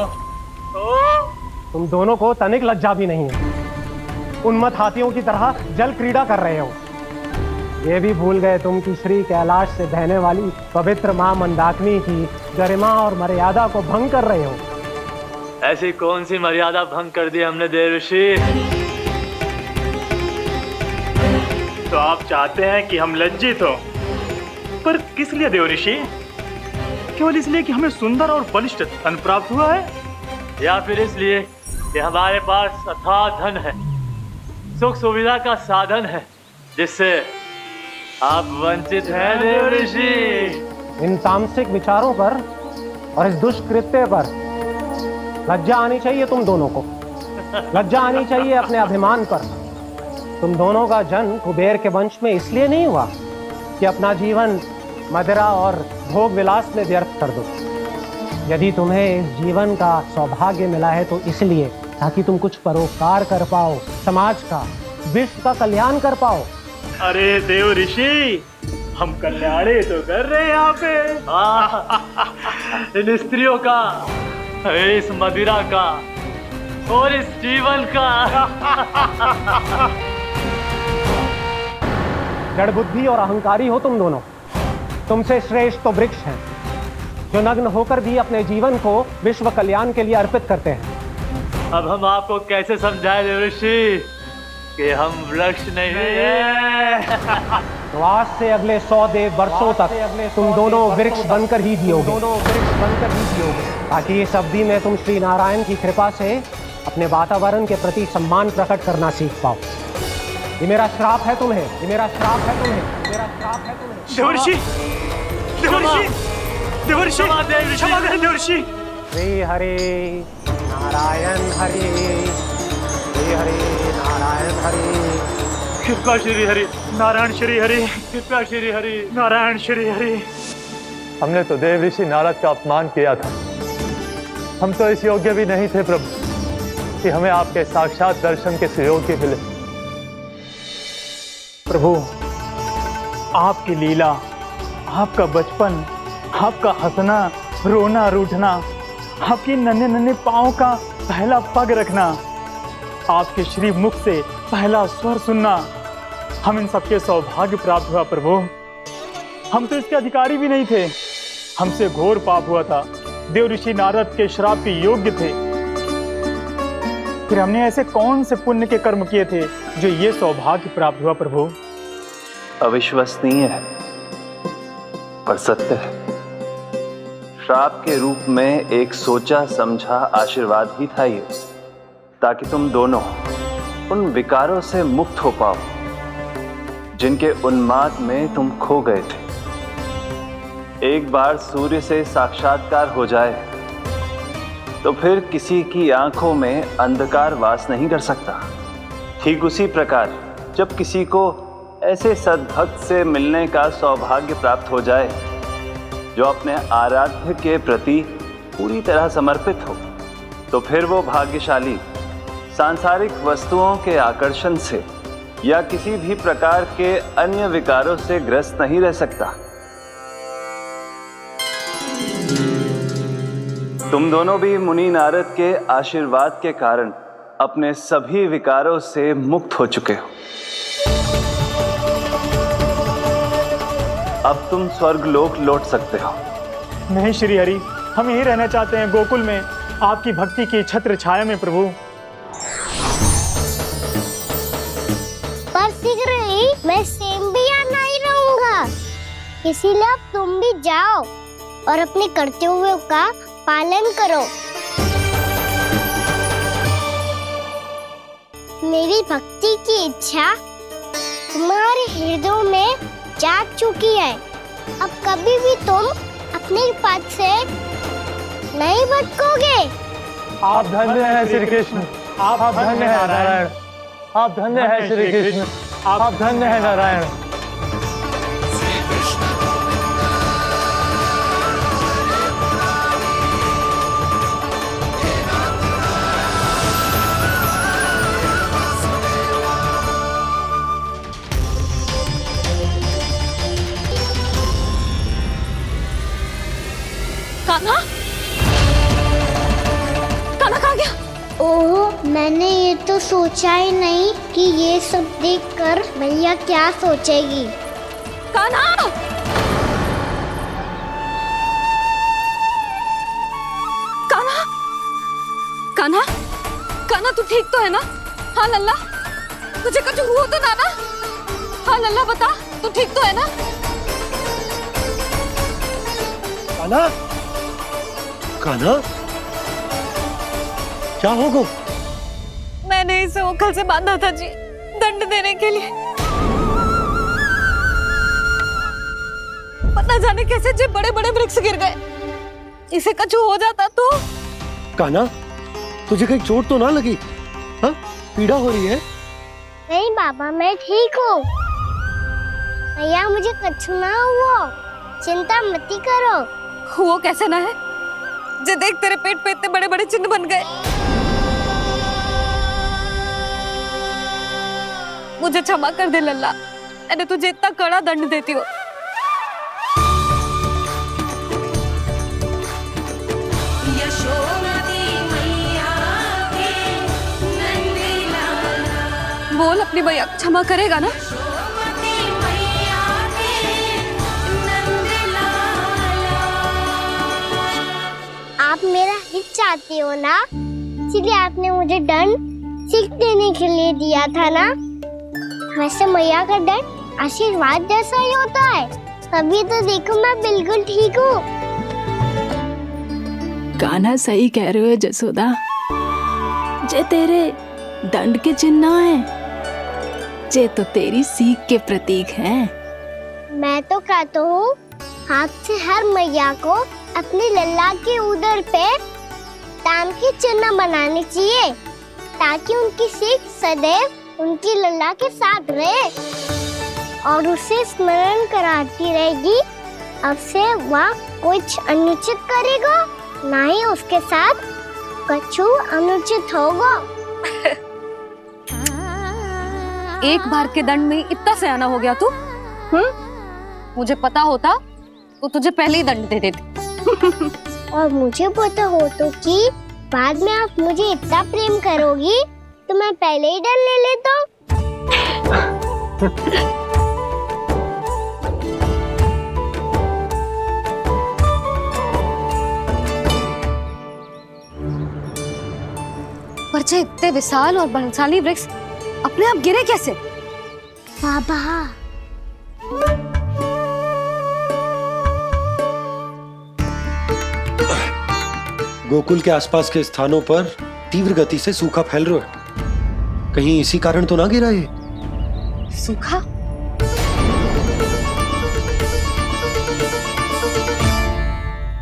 तुम दोनों को तनिक लज्जा भी नहीं है। उन्मत्त हाथियों की तरह जल क्रीड़ा कर रहे हो। ये भी भूल गए तुम कि श्री कैलाश से बहने वाली पवित्र मां मंदाकिनी की गरिमा और मर्यादा को भंग कर रहे हो। ऐसी कौन सी मर्यादा भंग कर दी हमने देव ऋषि? तो आप चाहते हैं कि हम लज्जित हो, पर किस लिए देव ऋषि? केवल इसलिए कि हमें सुंदर और बलिष्ठ धन प्राप्त हुआ है, या फिर इसलिए कि हमारे पास अथाह धन है, सुख सुविधा का साधन है, जिससे आप वंचित हैं देव ऋषि? इन तामसिक विचारों पर और इस दुष्कृत्य पर लज्जा आनी चाहिए तुम दोनों को। लज्जा आनी चाहिए अपने अभिमान पर। तुम दोनों का जन्म कुबेर के वंश में इसलिए नहीं हुआ कि अपना जीवन मदिरा और भोग विलास में व्यर्थ कर दो। यदि तुम्हें इस जीवन का सौभाग्य मिला है तो इसलिए ताकि तुम कुछ परोपकार कर पाओ, समाज का, विश्व का कल्याण कर पाओ। अरे देव ऋषि, हम कल्याण तो कर रहे हैं यहाँ पे। इन स्त्रियों का, इस मदिरा का और इस जीवन का। जड़ बुद्धि और अहंकारी हो तुम दोनों। तुमसे श्रेष्ठ तो वृक्ष हैं, जो नग्न होकर भी अपने जीवन को विश्व कल्याण के लिए अर्पित करते हैं। अब हम आपको कैसे समझाएं देव ऋषि कि हम वृक्ष नहीं हैं? तो आज से अगले 100 वर्षों तक तुम दोनों वृक्ष बनकर ही जियोगे। ताकि इस अवधि में तुम श्री नारायण की कृपा से अपने वातावरण के प्रति सम्मान प्रकट करना सीख पाओ। ये मेरा श्राप है तुम्हें, ये मेरा श्राप है तुम्हें, मेरा श्राप है तुम्हें। देवर्षि, देवर्षि, देवर्षि, क्षमा करें देवर्षि। श्री हरि नारायण हरि, श्री हरि नारायण हरि। कृपा श्री हरि नारायण, श्री हरि कृपा श्री हरि नारायण, श्री हरि। हमने तो देव ऋषि नारद का अपमान किया था। हम तो इस योग्य भी नहीं थे प्रभु कि हमें आपके साक्षात दर्शन के सुयोग्य मिले। प्रभु, आपकी लीला, आपका बचपन, आपका हंसना, रोना, रूठना, आपकी नन्हे नन्हे पाँव का पहला पग रखना, आपके श्री मुख से पहला स्वर सुनना, हम इन सबके सौभाग्य प्राप्त हुआ प्रभु। हम तो इसके अधिकारी भी नहीं थे। हमसे घोर पाप हुआ था, देव ऋषि नारद के श्राप के योग्य थे। फिर हमने ऐसे कौन से पुण्य के कर्म किए थे जो ये सौभाग्य प्राप्त हुआ प्रभु? अविश्वसनीय है पर सत्य है। श्राप के रूप में एक सोचा समझा आशीर्वाद ही था ये, ताकि तुम दोनों उन विकारों से मुक्त हो पाओ जिनके उन्माद में तुम खो गए थे। एक बार सूर्य से साक्षात्कार हो जाए तो फिर किसी की आंखों में अंधकार वास नहीं कर सकता। ठीक उसी प्रकार जब किसी को ऐसे सद्भक्त से मिलने का सौभाग्य प्राप्त हो जाए जो अपने आराध्य के प्रति पूरी तरह समर्पित हो, तो फिर वो भाग्यशाली सांसारिक वस्तुओं के आकर्षण से या किसी भी प्रकार के अन्य विकारों से ग्रस्त नहीं रह सकता। तुम दोनों भी मुनि नारद के आशीर्वाद के कारण अपने सभी विकारों से मुक्त हो चुके हो। अब तुम स्वर्गलोक लौट सकते हो। नहीं श्री हरि, हम यहीं रहना चाहते हैं, गोकुल में आपकी भक्ति की छत्र छाया में प्रभु। पर शीघ्र ही मैं सेम्बिया नहीं रहूंगा, इसीलिए अब तुम भी जाओ और अपने कर्तव्यों का पालन करो। मेरी भक्ति की इच्छा तुम्हारे हृदय में जाग चुकी है। अब कभी भी तुम अपने पद से नहीं भटकोगे। आप धन्य हैं श्री कृष्ण, आप धन्य हैं नारायण, आप धन्य हैं श्री कृष्ण, आप धन्य हैं नारायण। कान्हा, कान्हा कहाँ गया? ओह, मैंने ये तो सोचा ही नहीं कि ये सब देखकर भैया क्या सोचेगी। कान्हा! कान्हा! कान्हा! कान्हा तू ठीक तो है ना? हाँ लल्ला, तुझे कुछ हुआ तो ना? हाँ लल्ला बता, तू ठीक तो है ना? कान्हा, कान्हा, क्या होगा? मैंने इसे ओखल से बांधा था जी, दंड देने के लिए। पता जाने कैसे जे बड़े बड़े वृक्ष गिर गए। इसे कुछ हो जाता तो? कान्हा, तुझे कहीं चोट तो ना लगी? हाँ, पीड़ा हो रही है? नहीं बाबा, मैं ठीक हूँ। भैया मुझे कुछ ना हुआ, चिंता मत करो। वो कैसे ना है? जे देख तेरे पेट पे इतने बड़े बड़े चिन्ह बन गए। मुझे क्षमा कर दे लल्ला, मैंने तुझे इतना कड़ा दंड देती हूँ। बोल अपनी भैया क्षमा करेगा ना? आप मेरा हित चाहते हो ना, इसलिए आपने मुझे दंड सीख देने के लिए दिया था ना। वैसे मैया का दंड आशीर्वाद जैसा ही होता है, तभी तो देखो मैं बिल्कुल ठीक हूँ। कान्हा सही कह रहे हो जसोदा, जे तेरे दंड के चिन्ह है, जे तो तेरी सीख के प्रतीक हैं। मैं तो कहता हूँ हाथ से हर मैया को अपनी लल्ला के उदर पे ताम के चिन्ह बनाने चाहिए, ताकि उनकी सीख सदैव उनकी लल्ला के साथ रहे और उसे स्मरण कराती रहेगी। अब से वह कुछ अनुचित करेगा, ना ही उसके साथ कुछ अनुचित होगा। एक बार के दंड में इतना सयाना हो गया तू? मुझे पता होता तो तुझे पहले ही दंड दे देती। और मुझे पता हो तो कि बाद में आप मुझे इतना प्रेम करोगी तो मैं पहले ही दंड ले लेता। पर जे इतने विशाल और बलशाली वृक्ष अपने आप गिरे कैसे? बाबा, गोकुल के आसपास के स्थानों पर तीव्र गति से सूखा फैल रहा है। कहीं इसी कारण तो ना गिरा ये? सूखा?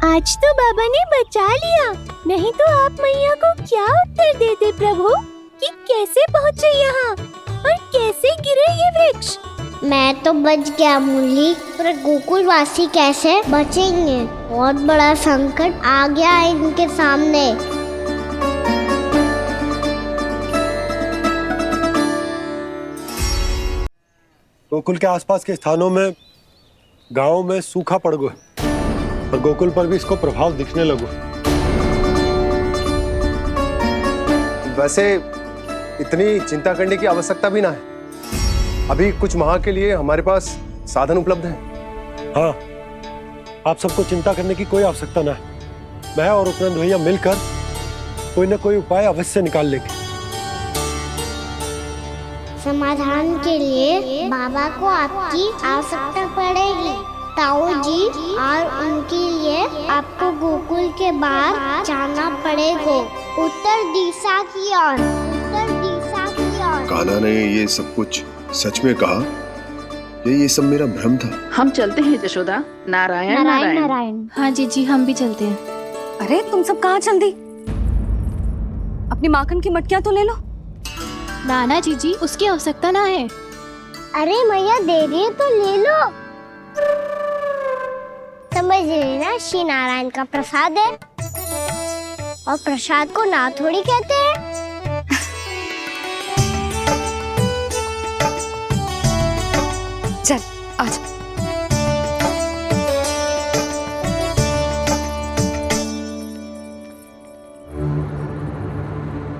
आज तो बाबा ने बचा लिया, नहीं तो आप मैया को क्या उत्तर देते प्रभु कि कैसे पहुँचे यहाँ और कैसे गिरे ये वृक्ष। मैं तो बच गया मुरली, पर गोकुल वासी कैसे बचेंगे? बहुत बड़ा संकट आ गया है इनके सामने। गोकुल के आसपास के स्थानों में, गांवों में सूखा पड़ गया और गोकुल पर भी इसको प्रभाव दिखने लगो। वैसे इतनी चिंता करने की आवश्यकता भी ना है। अभी कुछ माह के लिए हमारे पास साधन उपलब्ध है। हाँ, आप सबको चिंता करने की कोई आवश्यकता ना है। मैं और उपनंद भैया मिलकर कोई ना कोई उपाय अवश्य निकाल लेंगे। समाधान के लिए बाबा को आपकी आवश्यकता पड़ेगी। ताऊ जी, और उनके लिए आपको गोकुल के बाहर जाना पड़ेगा, उत्तर दिशा की ओर। उत्तर दिशा की ओर। कान्हा ने ये सब कुछ सच में कहा? ये सब मेरा भ्रम था? हम चलते हैं जशोदा। नारायण नारायण नारायण। हाँ जीजी, हम भी चलते हैं। अरे तुम सब कहाँ चल दी? अपनी माखन की मटकियाँ तो ले लो। नाना जीजी, उसकी आवश्यकता ना है। अरे मैया दे रही है तो ले लो। समझ लेना, श्री नारायण का प्रसाद है और प्रसाद को ना थोड़ी कहते हैं। चल आज।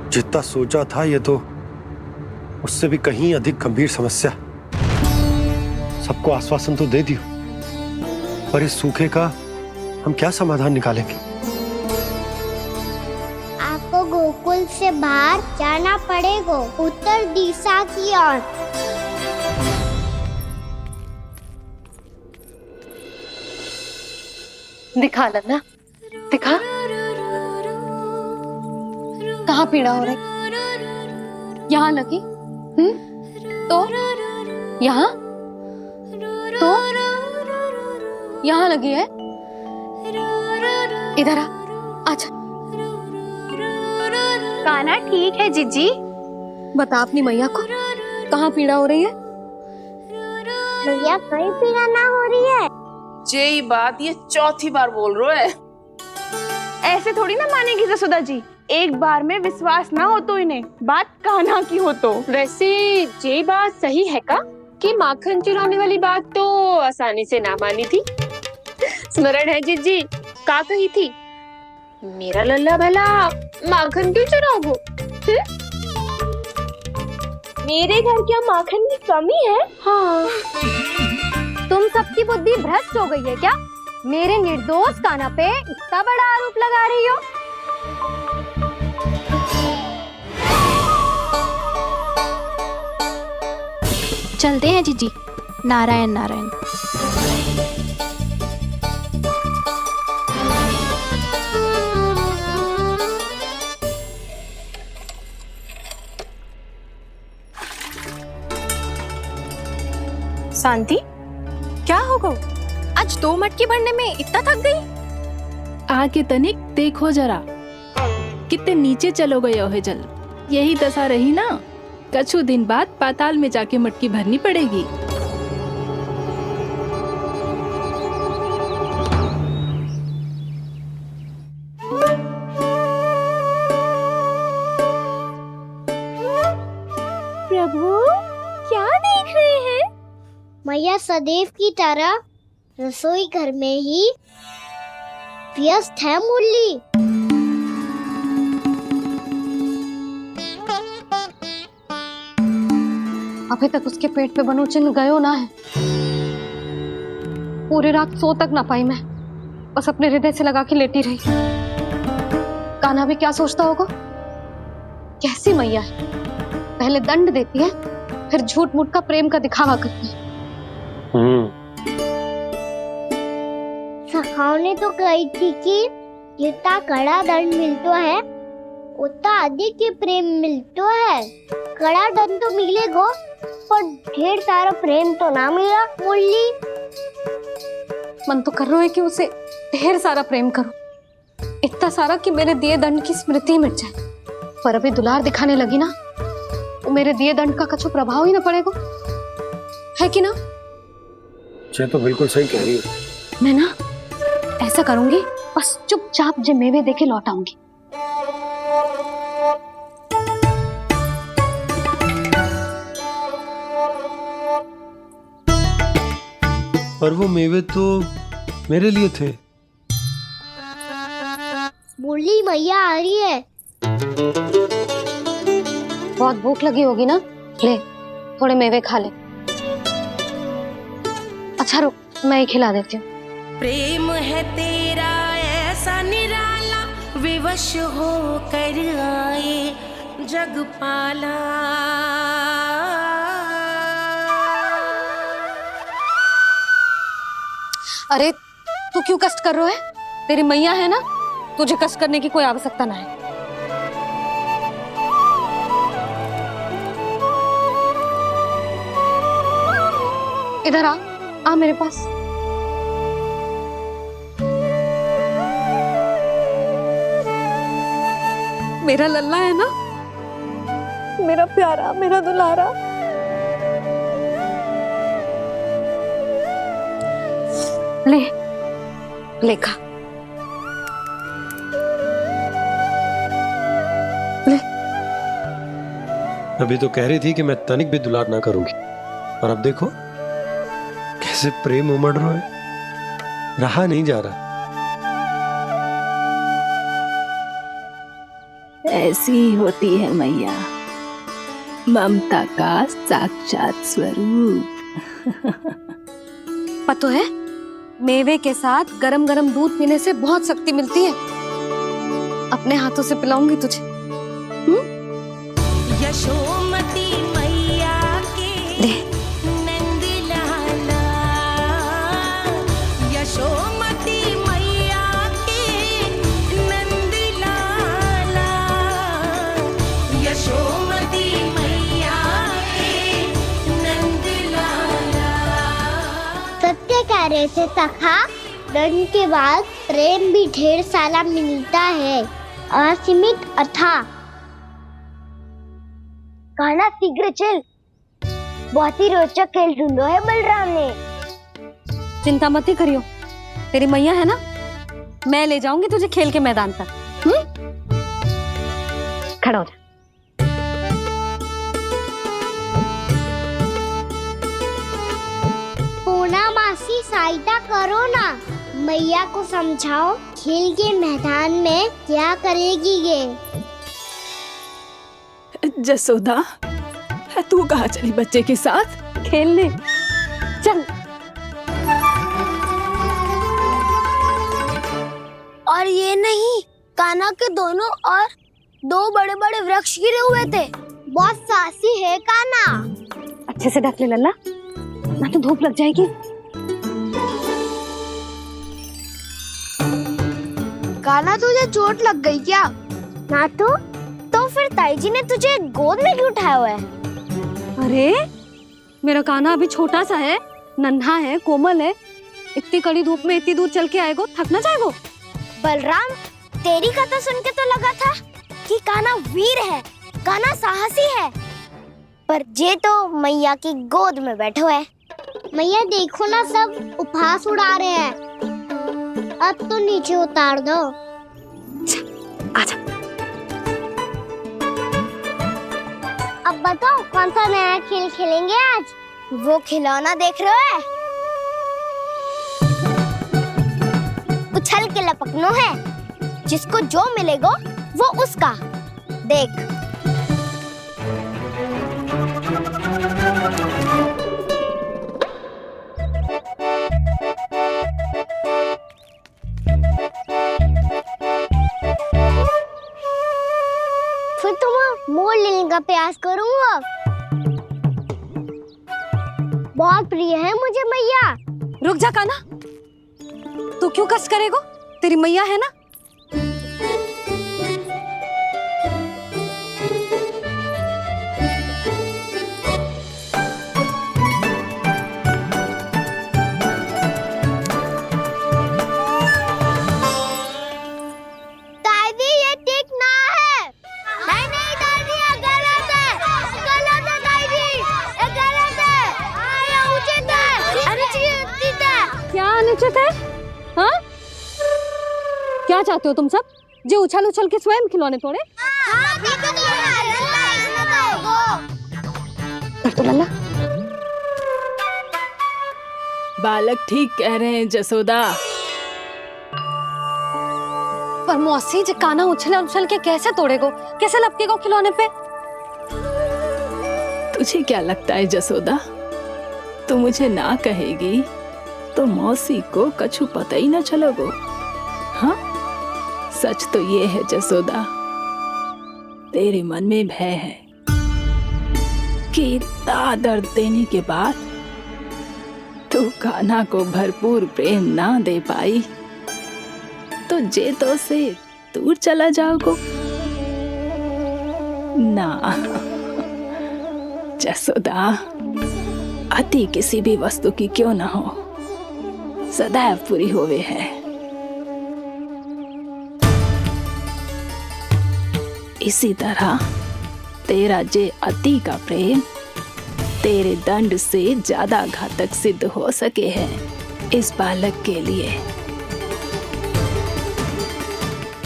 जितना सोचा था ये तो उससे भी कहीं अधिक गंभीर समस्या। सबको आश्वासन तो दे दियो, पर इस सूखे का हम क्या समाधान निकालेंगे? आपको गोकुल से बाहर जाना पड़ेगा, उत्तर दिशा की ओर। दिखा लन्ना, दिखा। कहाँ पीड़ा हो रही? यहाँ लगी? तो यहाँ? तो यहाँ लगी है? इधर आ, आजा। कान्हा ठीक है जीजी। बता अपनी मैया को कहाँ पीड़ा हो रही है? मैया कहीं पीड़ा ना हो रही है। ये बात ये चौथी बार बोल रहे है। ऐसे थोड़ी ना मानेगी जसोदा जी। एक बार में विश्वास ना हो तो इन्हें, बात कान्हा की हो तो। वैसे ये बात सही है का कि माखन चुराने वाली बात तो आसानी से ना मानी थी। स्मरण है जीजी का कही थी, मेरा लल्ला भला माखन क्यों चुराओगे? मेरे घर क्या माखन की कमी है? हाँ, तुम सबकी बुद्धि भ्रष्ट हो गई है क्या? मेरे निर्दोष कान्हा पे इतना बड़ा आरोप लगा रही हो? चलते हैं जीजी। नारायण नारायण। शांति, क्या हो गो? आज 2 मटकी भरने में इतना थक गई? आके तनिक देखो जरा, कितने नीचे चलो गए हो जल। यही दशा रही ना, कछु दिन बाद पाताल में जाके मटकी भरनी पड़ेगी। प्रभु क्या देख रहे हैं? मैया सदैव की तरह रसोई घर में ही व्यस्त है मुरली। अभी तक उसके पेट पे बनो चिन्ह गयो ना है। पूरी रात सो तक ना पाई मैं, बस अपने हृदय से लगा के लेटी रही। कान्हा भी क्या सोचता होगा? कैसी मैया है, पहले दंड देती है, फिर झूठ मूठ का प्रेम का दिखावा करती है। सखाओ ने तो कही थी कि जितना कड़ा दंड मिलतो है उतना अधिक ही प्रेम मिलतो है। कड़ा दंड तो मिलेगो पर ढेर सारा प्रेम तो ना मिला। मुरली मन तो कर रहा है कि उसे ढेर सारा प्रेम करूं, इतना सारा कि मेरे दिए दंड की स्मृति मिट जाए। पर अभी दुलार दिखाने लगी ना, वो मेरे दिए दंड का कछु प्रभाव ही ना पड़ेगा, है कि ना? ये तो बिल्कुल सही कह रही हो। मैं ना ऐसा करूंगी, बस चुपचाप जे मेवे देके लौट आऊंगी। पर वो मेवे तो मेरे लिए थे। मुरली मैया आ रही है। बहुत भूख लगी होगी ना, ले थोड़े मेवे खा ले। अच्छा रुक, मैं ही खिला देती हूँ। प्रेम है तेरा ऐसा निराला, विवश हो कर आए जगपाला। अरे तू क्यों कष्ट कर रहा है? तेरी मैया है ना, तुझे कष्ट करने की कोई आवश्यकता ना है। इधर आ मेरे पास। मेरा लल्ला है ना, मेरा प्यारा, मेरा दुलारा। ले खा। ले। अभी तो कह रही थी कि मैं तनिक भी दुलार ना करूंगी, और अब देखो कैसे प्रेम उमड़ रहा है, रहा नहीं जा रहा। ऐसी ही होती है मैया, ममता का साक्षात स्वरूप। पता है, मेवे के साथ गरम गरम दूध पीने से बहुत शक्ति मिलती है। अपने हाथों से पिलाऊंगी तुझे। यशोमती मैया के नंद लाला, यशोमती मैया के नंद लाला, यशोमती मैया के नंद लाला। सत्य कह रहे थे सखा, दंड के बाद प्रेम भी ढेर सारा मिलता है, असीमित अथाह। गाना शीघ्र चल, बहुत ही रोचक खेल ढूंढो है बलराम ने। चिंता मत ही करियो, तेरी मैया है ना, मैं ले जाऊंगी तुझे खेल के मैदान तक। खड़ा हो जा। पूना मासी सहायता करो ना, मैया को समझाओ खेल के मैदान में क्या करेगी ये। जसोदा, तू कहाँ चली बच्चे के साथ? खेलने चल। और ये नहीं, कान्हा के दोनों और दो बड़े बड़े वृक्ष गिरे हुए थे। बहुत साहसी है कान्हा। अच्छे से ढक ले लल्ला, ना तो धूप लग जाएगी। कान्हा तुझे चोट लग गई क्या? ना तो फिर ताई जी ने तुझे गोद में क्यों उठाया हुआ है? अरे मेरा कान्हा अभी छोटा सा है, नन्हा है, कोमल है। इतनी कड़ी धूप में इतनी दूर चल के आएगो, थक ना जाएगो। बलराम, तेरी कथा सुन के तो लगा था कि कान्हा वीर है, कान्हा साहसी है, पर जे तो मैया की गोद में बैठो है। मैया देखो ना, सब उपहास उड़ा रहे हैं। अब तो नीचे उतार दो। आजा। अब बताओ कौन सा नया खेल खेलेंगे आज? वो खिलौना देख रहे हो? उछल के लपकनो है, जिसको जो मिलेगा वो उसका। देख। फिर तुम मोड़ लेने का प्रयास करूंगा। बहुत प्रिय है मुझे मैया। रुक जा कान्हा, तू क्यों कष्ट करेगो? तेरी मैया है ना, निश्चित है? हाँ? क्या चाहते हो तुम सब? जो उछल उछल के स्वयं खिलौने तोड़े? तो लल्ला बालक ठीक कह रहे हैं जसोदा। पर मौसी जे काना उछल उछल के कैसे तोड़ेगो, कैसे लपकेगो खिलौने पे? तुझे क्या लगता है जसोदा, तू मुझे ना कहेगी तो मौसी को कछु पता ही ना चलोगो। हाँ, सच तो ये है जसोदा, तेरे मन में भय है कि इतना दर्द देने के बाद तू कान्हा को भरपूर प्रेम ना दे पाई तो जेतो से दूर चला जाओगो ना। जसोदा, अति किसी भी वस्तु की क्यों ना हो, सदैव पूरी होवे है। इसी तरह तेरा जे अति का प्रेम तेरे दंड से ज्यादा घातक सिद्ध हो सके है इस बालक के लिए।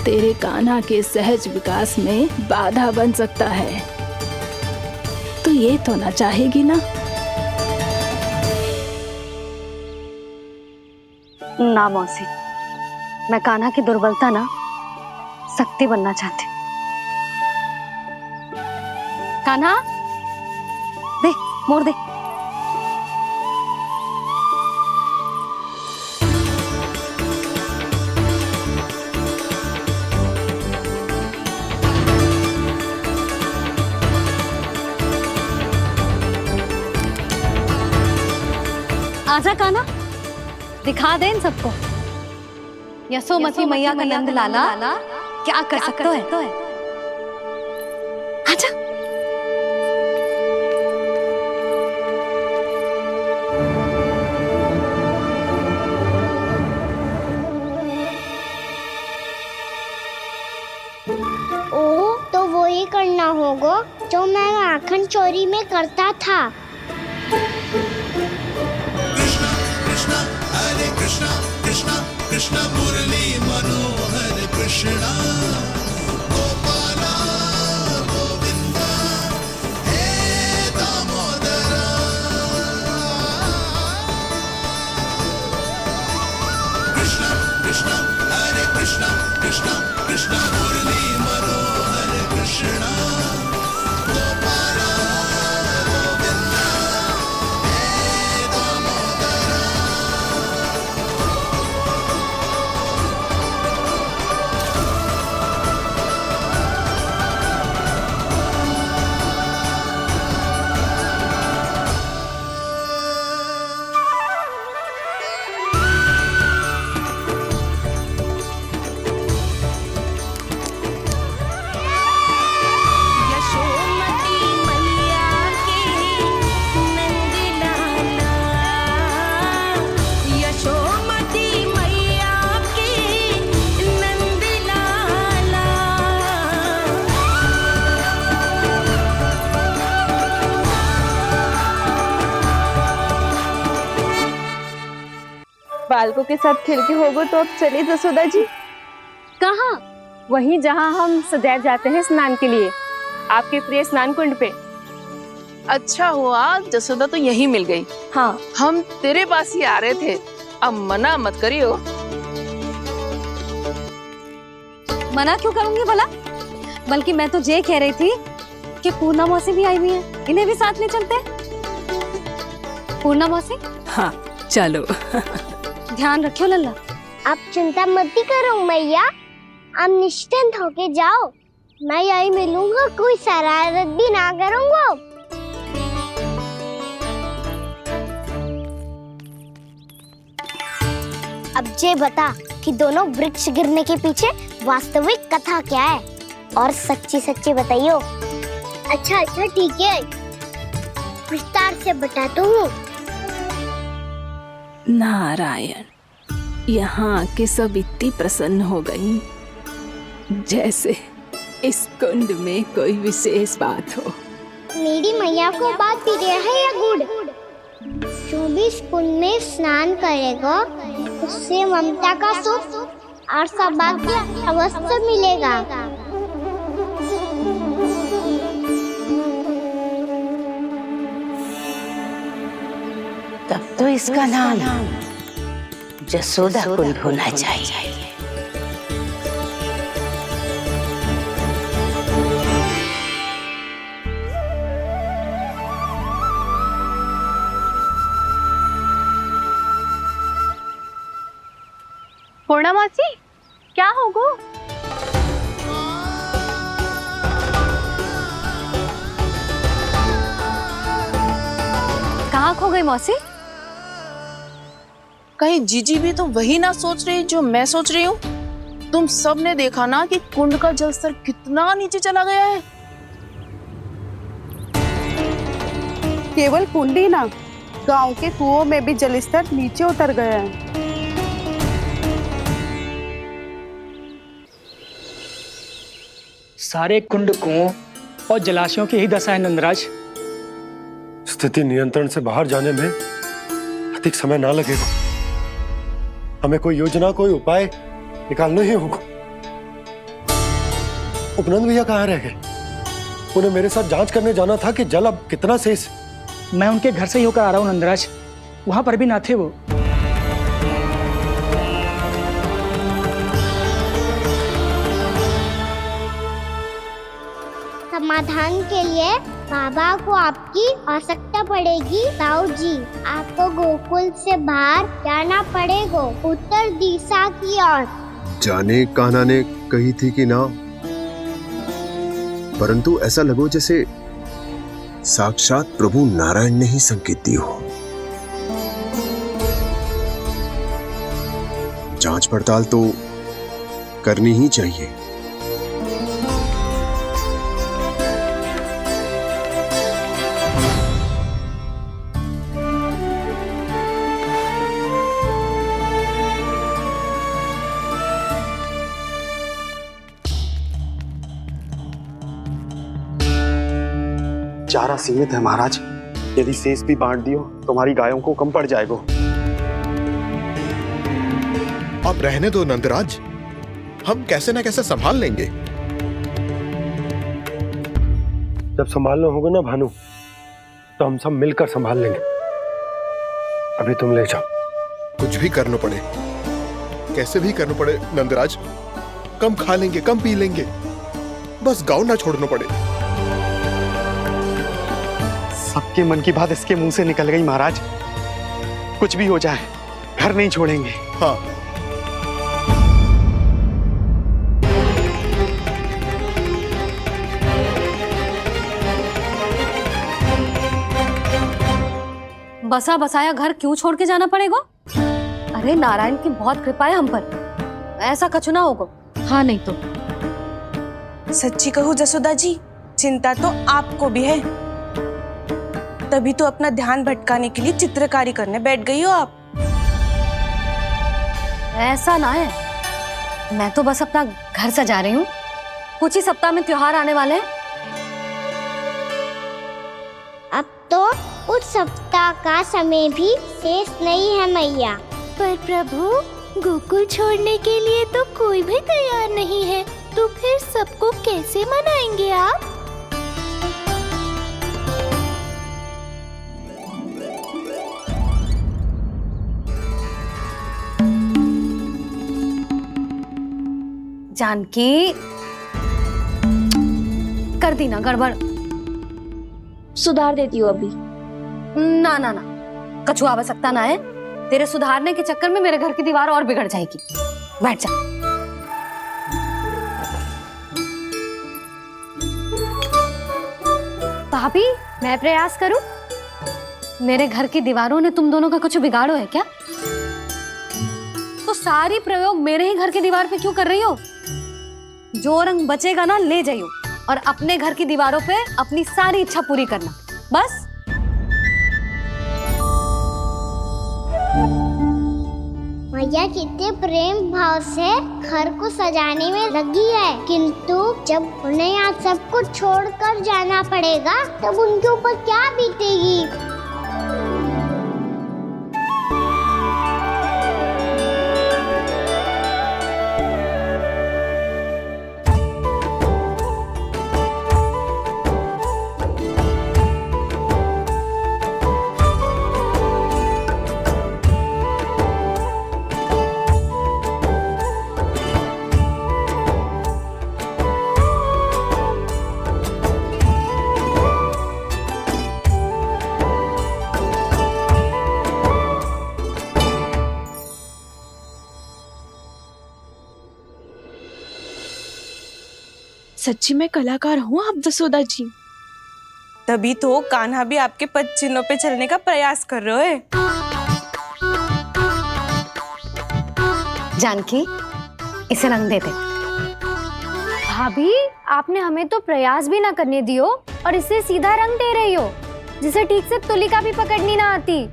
तेरे कान्हा के सहज विकास में बाधा बन सकता है, तो ये तो ना चाहेगी ना? ना मौसी, मैं कान्हा की दुर्बलता ना शक्ति बनना चाहती। कान्हा, दे मोड़ दे। आजा कान्हा, दिखा दे इन सबको यशोमती मैया का नंद लाला क्या कर सकता है। आजा। ओह, तो वो ही करना होगा जो मैं माखन चोरी में करता था। कृष्णा हरे कृष्णा कृष्णा कृष्णा मुरली मनोहर कृष्णा गोपाला गोविंदा हे दामोदरा। कृष्णा कृष्णा हरे कृष्णा कृष्णा कृष्णा मुरली मनोहर कृष्णा गोपाला गोविंदा हे दामोदरा। यशोमती मैया के नंद लाला, यशोमती मैया के नंद लाला। बालकों के साथ खेल के होगो तो अब चलिए जसोदा जी। कहाँ? वहीं जहाँ हम सदैव जाते हैं स्नान के लिए, आपके प्रिय स्नान कुंड पे। अच्छा हुआ जसोदा तो यहीं मिल गई। हाँ, हम तेरे पास ही आ रहे थे, अब मना मत करियो। मना क्यों करूंगी भला? बल्कि मैं तो ये कह रही थी कि पूर्णा मौसी भी आई हुई है, इन्हें भी साथ ले चलते हैं। पूर्णा मौसी, हाँ चलो। ध्यान रखियो लल्ला। आप चिंता मत करो मैया, आप निश्चिंत होके जाओ, मैं यही मिलूंगा, कोई शरारत भी ना करूंगा। अब ये बता कि दोनों वृक्ष गिरने के पीछे वास्तविक कथा क्या है, और सच्ची सच्ची बताइयो। अच्छा अच्छा ठीक है, विस्तार से बताता हूँ। नारायण, यहाँ के सब इतनी प्रसन्न हो गई जैसे इस कुंड में कोई विशेष बात हो। मेरी मैया को बात प्रिय है या गुड़? जो भी इस कुंड में स्नान करेगा उससे ममता का सुख और सौभाग्य अवश्य मिलेगा। तब तो इसका नाम जसोदा कुंड होना चाहिए। पूर्णा मासी, क्या हो गो? कहाँ खो गई मौसी? कहीं जीजी भी तो वही ना सोच रही जो मैं सोच रही हूँ? तुम सब ने देखा ना कि कुंड का जलस्तर कितना नीचे चला गया है। केवल कुंड ही ना, गांव के कुओं में भी जलस्तर नीचे उतर गया है। सारे कुंड कुओं और जलाशयों की ही दशा है नंदराज। स्थिति नियंत्रण से बाहर जाने में अधिक समय ना लगेगा। हमें कोई योजना, कोई उपाय निकालना ही होगा। उपनंद भैया कहाँ रह गए? उन्हें मेरे साथ जांच करने जाना था कि जल अब कितना शेष। मैं उनके घर से ही होकर आ रहा हूँ नंदराज, वहां पर भी ना थे वो। समाधान के लिए बाबा को आपकी आवश्यकता पड़ेगी। ताऊ जी, आपको गोकुल से बाहर जाना पड़ेगा, उत्तर दिशा की ओर। जाने कान्हा ने कही थी कि ना, परंतु ऐसा लगो जैसे साक्षात प्रभु नारायण ने ही संकेत दी हो। जांच पड़ताल तो करनी ही चाहिए। चारा सीमित है महाराज, यदि शेष भी बांट दियो तो हमारी गायों को कम पड़ जाएगा। अब रहने दो नंदराज, हम कैसे न कैसे संभाल लेंगे। जब संभालना होगा ना भानु, तो हम सब मिलकर संभाल लेंगे। अभी तुम ले जाओ। कुछ भी करना पड़े, कैसे भी करना पड़े नंदराज, कम खा लेंगे, कम पी लेंगे, बस गाँव ना छोड़ना पड़े। सबके मन की बात इसके मुंह से निकल गई महाराज। कुछ भी हो जाए, घर नहीं छोड़ेंगे। हाँ, बसा बसाया घर क्यों छोड़ के जाना पड़ेगा? अरे नारायण की बहुत कृपा है हम पर, ऐसा कछु ना होगा। हाँ नहीं तो सच्ची कहूँ जसोदा जी, चिंता तो आपको भी है, तभी तो अपना ध्यान भटकाने के लिए चित्रकारी करने बैठ गई हो आप। ऐसा ना है, मैं तो बस अपना घर सजा रही हूँ। कुछ ही सप्ताह में त्योहार आने वाले हैं। अब तो उस सप्ताह का समय भी शेष नहीं है मैया। पर प्रभु, गोकुल छोड़ने के लिए तो कोई भी तैयार नहीं है, तो फिर सबको कैसे मनाएंगे आप? जानकी, कर दी ना गड़बड़। सुधार देती हूँ अभी। ना ना ना, कछु आवश्यकता ना है। तेरे सुधारने के चक्कर में मेरे घर की दीवार और बिगड़ जाएगी। बैठ जा। भाभी, मैं प्रयास करूं? मेरे घर की दीवारों ने तुम दोनों का कुछ बिगाड़ो है क्या? तो सारी प्रयोग मेरे ही घर की दीवार पे क्यों कर रही हो? जो रंग बचेगा ना ले जाइयो, और अपने घर की दीवारों पे अपनी सारी इच्छा पूरी करना, बस। मैया कितने प्रेम भाव से घर को सजाने में लगी है, किंतु जब उन्हें यहाँ सब कुछ छोड़कर जाना पड़ेगा तब उनके ऊपर क्या बीतेगी। सच्ची में कलाकार हूँ आप जसोदा जी। तभी तो कान्हा भी आपके पद चिन्हों पे चलने का प्रयास कर रहे हैं। जानकी, इसे रंग दे दे। भाभी, आपने हमें तो प्रयास भी ना करने दियो और इसे सीधा रंग दे रही हो, जिसे ठीक से तुलिका भी पकड़नी ना आती।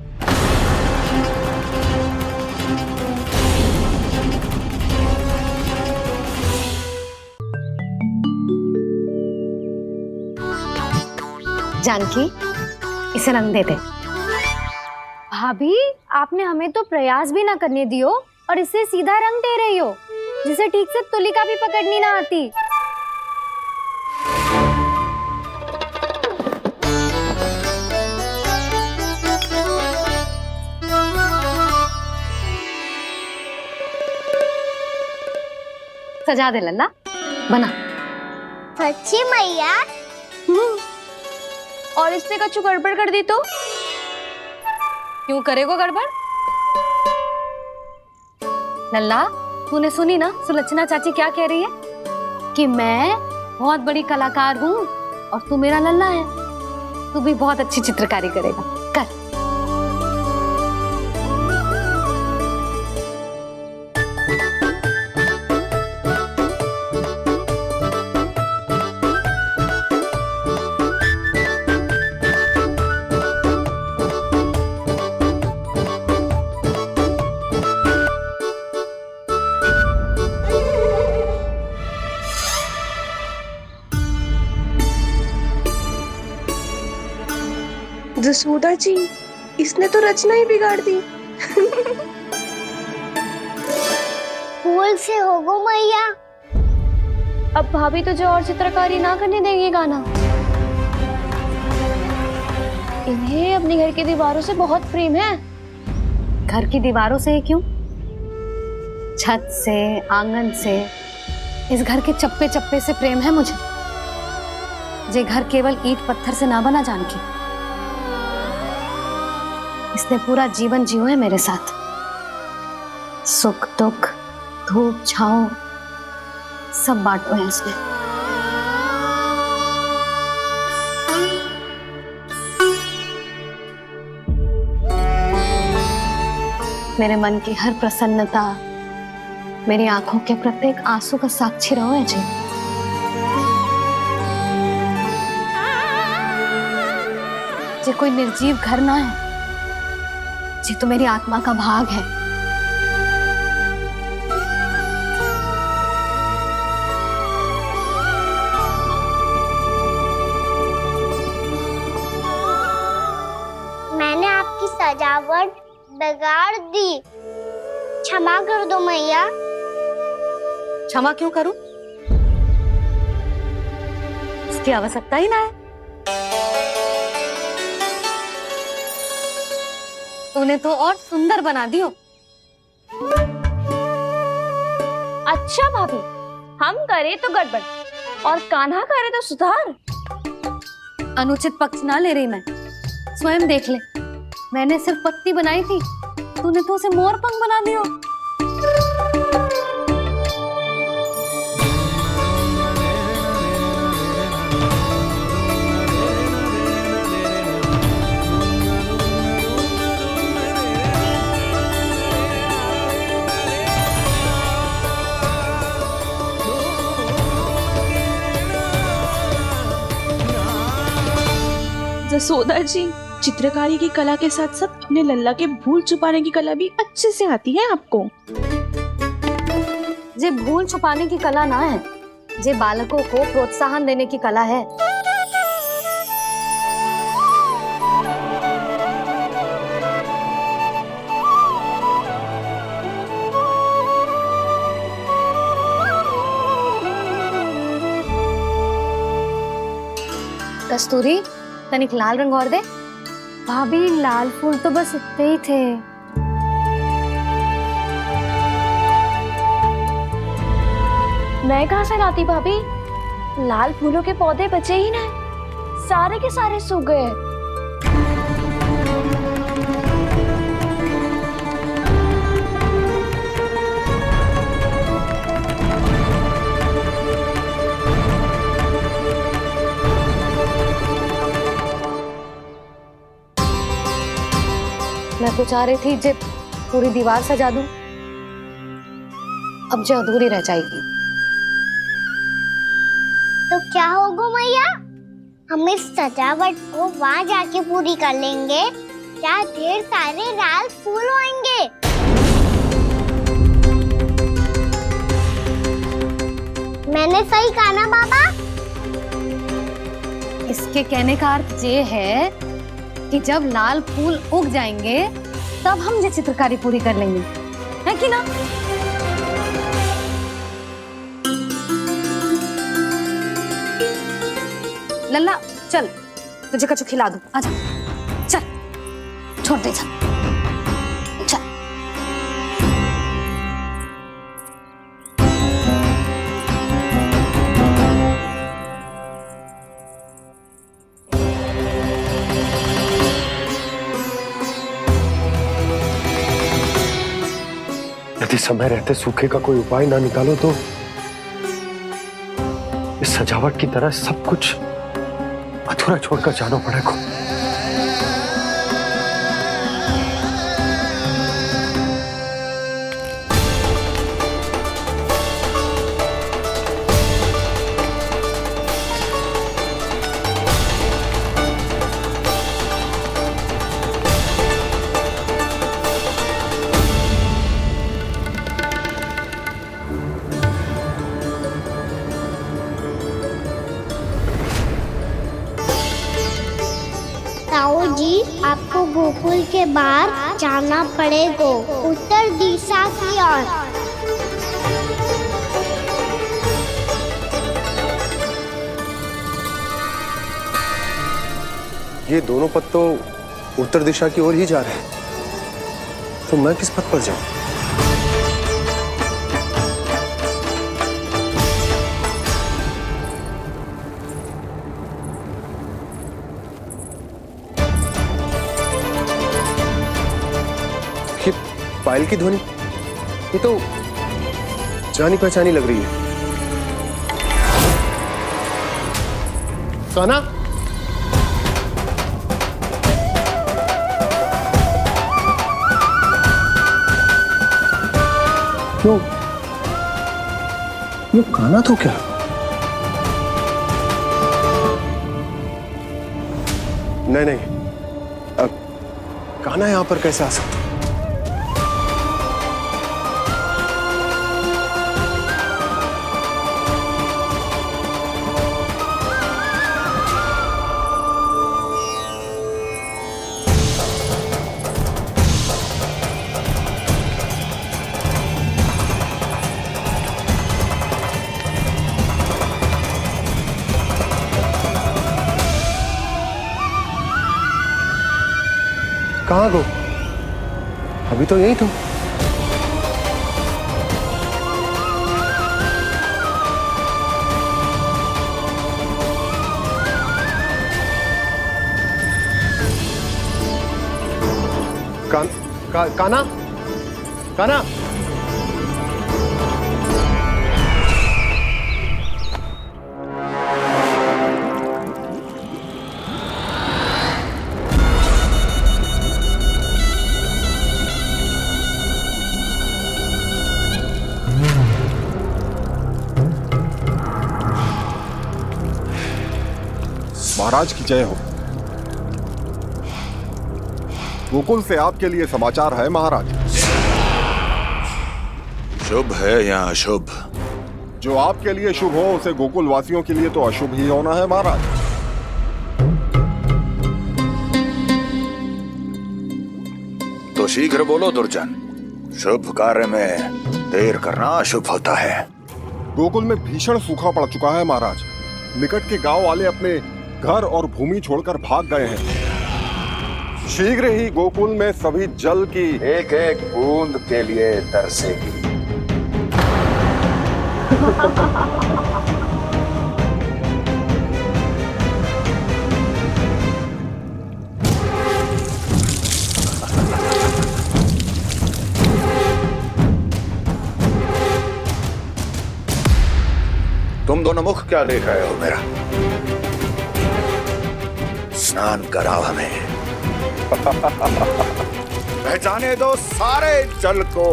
जानकी, इसे रंग दे दे। भाभी, आपने हमें तो प्रयास भी ना करने दियो और इसे सीधा रंग दे रही हो, जिसे ठीक से तुलिका भी पकड़नी ना आती। सजा दे लल्ला, बना। सच्ची मैया? और इसने कछु गड़बड़ कर दी तो? क्यों करेगो गड़बड़? लल्ला, तूने सुनी ना सुलक्षणा चाची क्या कह रही है? कि मैं बहुत बड़ी कलाकार हूँ और तू मेरा लल्ला है। तू भी बहुत अच्छी चित्रकारी करेगा, कर। जसोदा जी, इसने तो रचना ही बिगाड़ दी। फूल से होगो मैया। अब भाभी तुझे और चित्रकारी ना करने देंगे गाना। इन्हें अपने घर की दीवारों से बहुत प्रेम है। घर की दीवारों से क्यों? छत से, आंगन से, इस घर के चप्पे चप्पे से प्रेम है मुझे। ये घर केवल ईंट पत्थर से ना बना जानकी। इसने पूरा जीवन जियो है मेरे साथ। सुख दुख, धूप छाँव सब बांटो है इसने। मेरे मन की हर प्रसन्नता, मेरी आंखों के प्रत्येक आंसू का साक्षी रहो है जी। ये कोई निर्जीव घर ना है, ये तो मेरी आत्मा का भाग है। मैंने आपकी सजावट बिगाड़ दी, क्षमा कर दो मैया। क्षमा क्यों करूं? उसकी आवश्यकता ही ना है। तूने तो और सुंदर बना दियो। अच्छा भाभी, हम करे तो गड़बड़ और कान्हा करे तो सुधार। अनुचित पक्ष ना ले रही मैं, स्वयं देख ले। मैंने सिर्फ पत्ती बनाई थी, तूने तो उसे मोर पंख बना दियो। जसोदा जी, चित्रकारी की कला के साथ साथ अपने लल्ला के भूल छुपाने की कला भी अच्छे से आती है आपको। ये भूल छुपाने की कला ना है, ये बालकों को प्रोत्साहन देने की कला है। कस्तूरी, तनिक लाल रंग और दे। भाभी, लाल फूल तो बस इतने ही थे। मैं कहाँ से लाती भाभी? लाल फूलों के पौधे बचे ही नहीं, सारे के सारे सूख गए। मैं तो चाह रही थी जे पूरी दीवार सजा दूं, अब जो अधूरी रह जाएगी। तो क्या होगा मैया, हम इस सजावट को वहाँ जाके पूरी कर लेंगे, क्या ढेर सारे लाल फूल होंगे। मैंने सही कहा ना बाबा? इसके कहने का अर्थ ये है कि जब लाल फूल उग जाएंगे तब हम ये चित्रकारी पूरी कर लेंगे, है कि ना? लल्ला चल, तुझे कछु खिला दूं, आजा चल, छोड़ दे चल। यदि समय रहते सूखे का कोई उपाय ना निकालो तो इस सजावट की तरह सब कुछ अधूरा छोड़कर जाना पड़ेगा। ताऊ जी, आपको गोकुल के बाहर जाना पड़ेगा, उत्तर दिशा की ओर। ये दोनों पथ तो उत्तर दिशा की ओर ही जा रहे हैं, तो मैं किस पथ पर जाऊं? ये पायल की ध्वनि, ये तो जानी पहचानी लग रही है। कान्हा, क्यों? ये कान्हा तो क्या? नहीं नहीं, अब कान्हा यहां पर कैसे आ सकता? कहाँ गो? अभी तो यही तुम। कान्हा, कान्हा, महाराज की जय हो। गोकुल से आपके लिए समाचार है महाराज। शुभ है या अशुभ? जो आपके लिए शुभ हो उसे गोकुल वासियों के लिए तो अशुभ ही होना है महाराज। तो शीघ्र बोलो दुर्जन, शुभ कार्य में देर करना अशुभ होता है। गोकुल में भीषण सूखा पड़ चुका है महाराज। निकट के गांव वाले अपने घर और भूमि छोड़कर भाग गए हैं। शीघ्र ही गोकुल में सभी जल की एक एक बूंद के लिए तरसेगी। तुम दोनों मुख क्या देख रहे हो मेरा? स्नान कराओ हमें। बह जाने दो सारे जल को।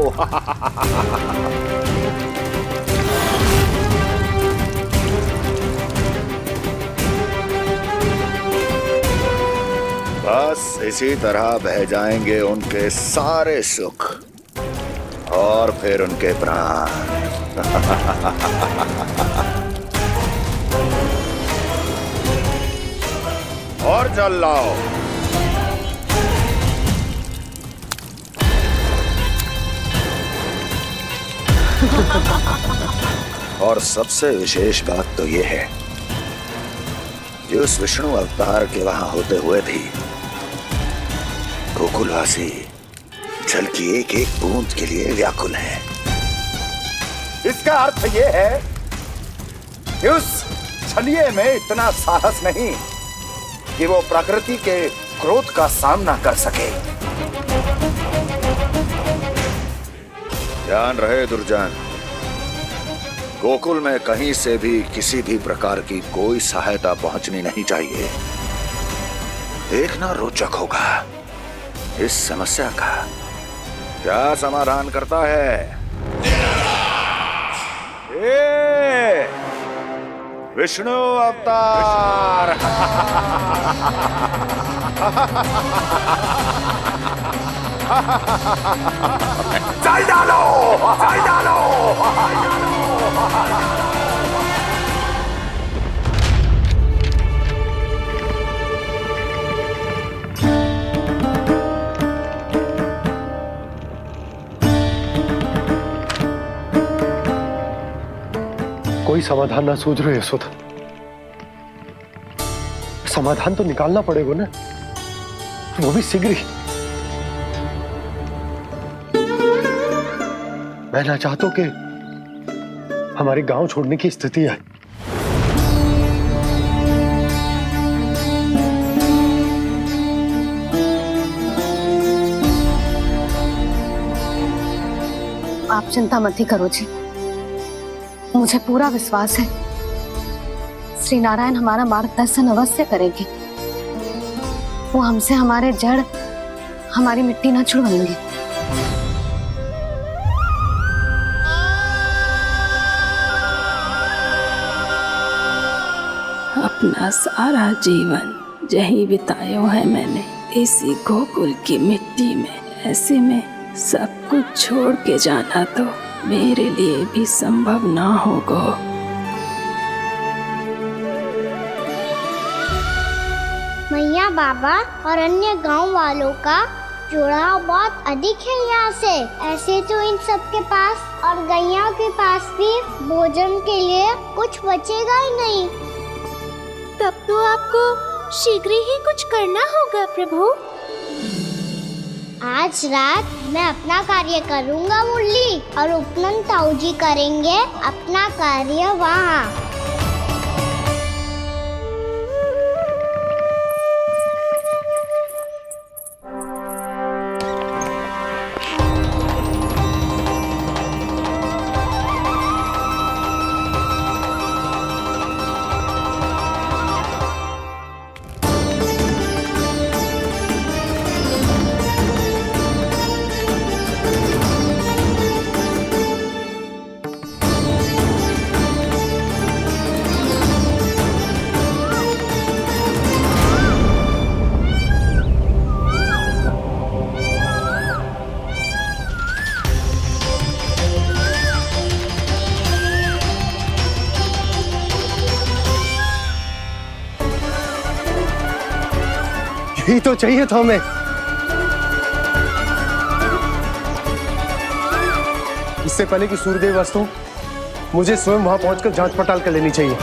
बस इसी तरह बह जाएंगे उनके सारे सुख और फिर उनके प्राण। और जल लाओ। और सबसे विशेष बात तो यह है कि उस विष्णु अवतार के वहां होते हुए भी गोकुलवासी जल की एक एक बूंद के लिए व्याकुल है। इसका अर्थ यह है कि उस छलिए में इतना साहस नहीं कि वो प्रकृति के क्रोध का सामना कर सके। ध्यान रहे दुर्जन, गोकुल में कहीं से भी किसी भी प्रकार की कोई सहायता पहुंचनी नहीं चाहिए। देखना रोचक होगा इस समस्या का क्या समाधान करता है। ए, विष्णु अवतार। चल डालो, चल डालो। कोई समाधान ना सूझ रहे यशोदा। समाधान तो निकालना पड़ेगा ना, वो भी शीघ्र ही। मैं ना चाहता कि हमारे गांव छोड़ने की स्थिति आए। आप चिंता मत ही करो जी, मुझे पूरा विश्वास है श्री नारायण हमारा मार्गदर्शन अवश्य करेंगे। वो हमसे हमारे जड़, हमारी मिट्टी न छुड़वाएंगे। अपना सारा जीवन यही बितायो है मैंने, इसी गोकुल की मिट्टी में। ऐसे में सब कुछ छोड़ के जाना तो मेरे लिए भी संभव ना होगा। मैया बाबा और अन्य गांव वालों का जुड़ाव बहुत अधिक है यहाँ से। ऐसे तो इन सब के पास और गैया के पास भी भोजन के लिए कुछ बचेगा ही नहीं। तब तो आपको शीघ्र ही कुछ करना होगा प्रभु। आज रात मैं अपना कार्य करूँगा मुरली, और उपनंद ताऊ जी करेंगे अपना कार्य वहाँ। यही तो चाहिए था हमें। इससे पहले कि सूर्यदेव वस्तु, मुझे स्वयं वहां पहुंचकर जांच पड़ताल कर लेनी चाहिए।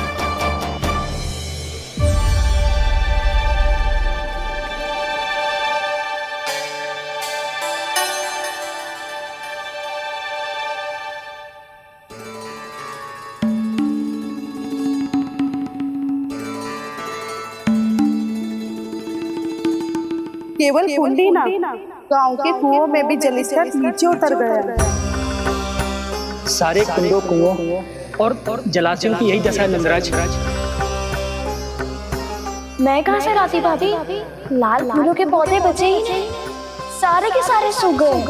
केवल कुंडी ना, गांव के कुओं में भी जलस्तर नीचे उतर गया। सारे कुंडों, कुओं और जलाशयों की यही दशा है नंदराज। मैं कहाँ से लाती भाभी? लाल फूलों के पौधे बचे ही नहीं। सारे के सारे सो गए।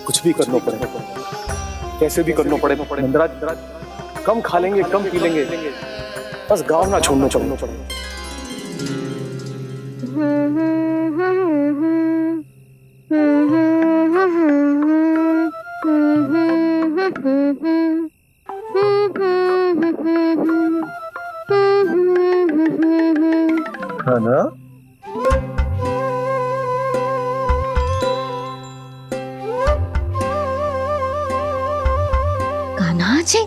कुछ भी करना पड़े, कैसे भी करना पड़े नंदराज, कम खा लेंगे, कम पी लेंगे, बस गाँव ना छोड़ना चाहिए। है ना? कान्हा जी,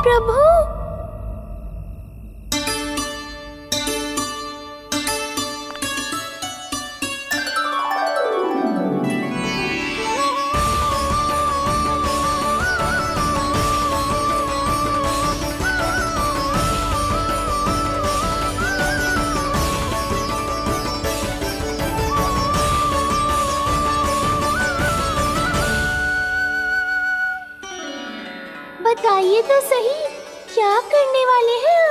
प्रभु, बताइए तो सही, क्या करने वाले हैं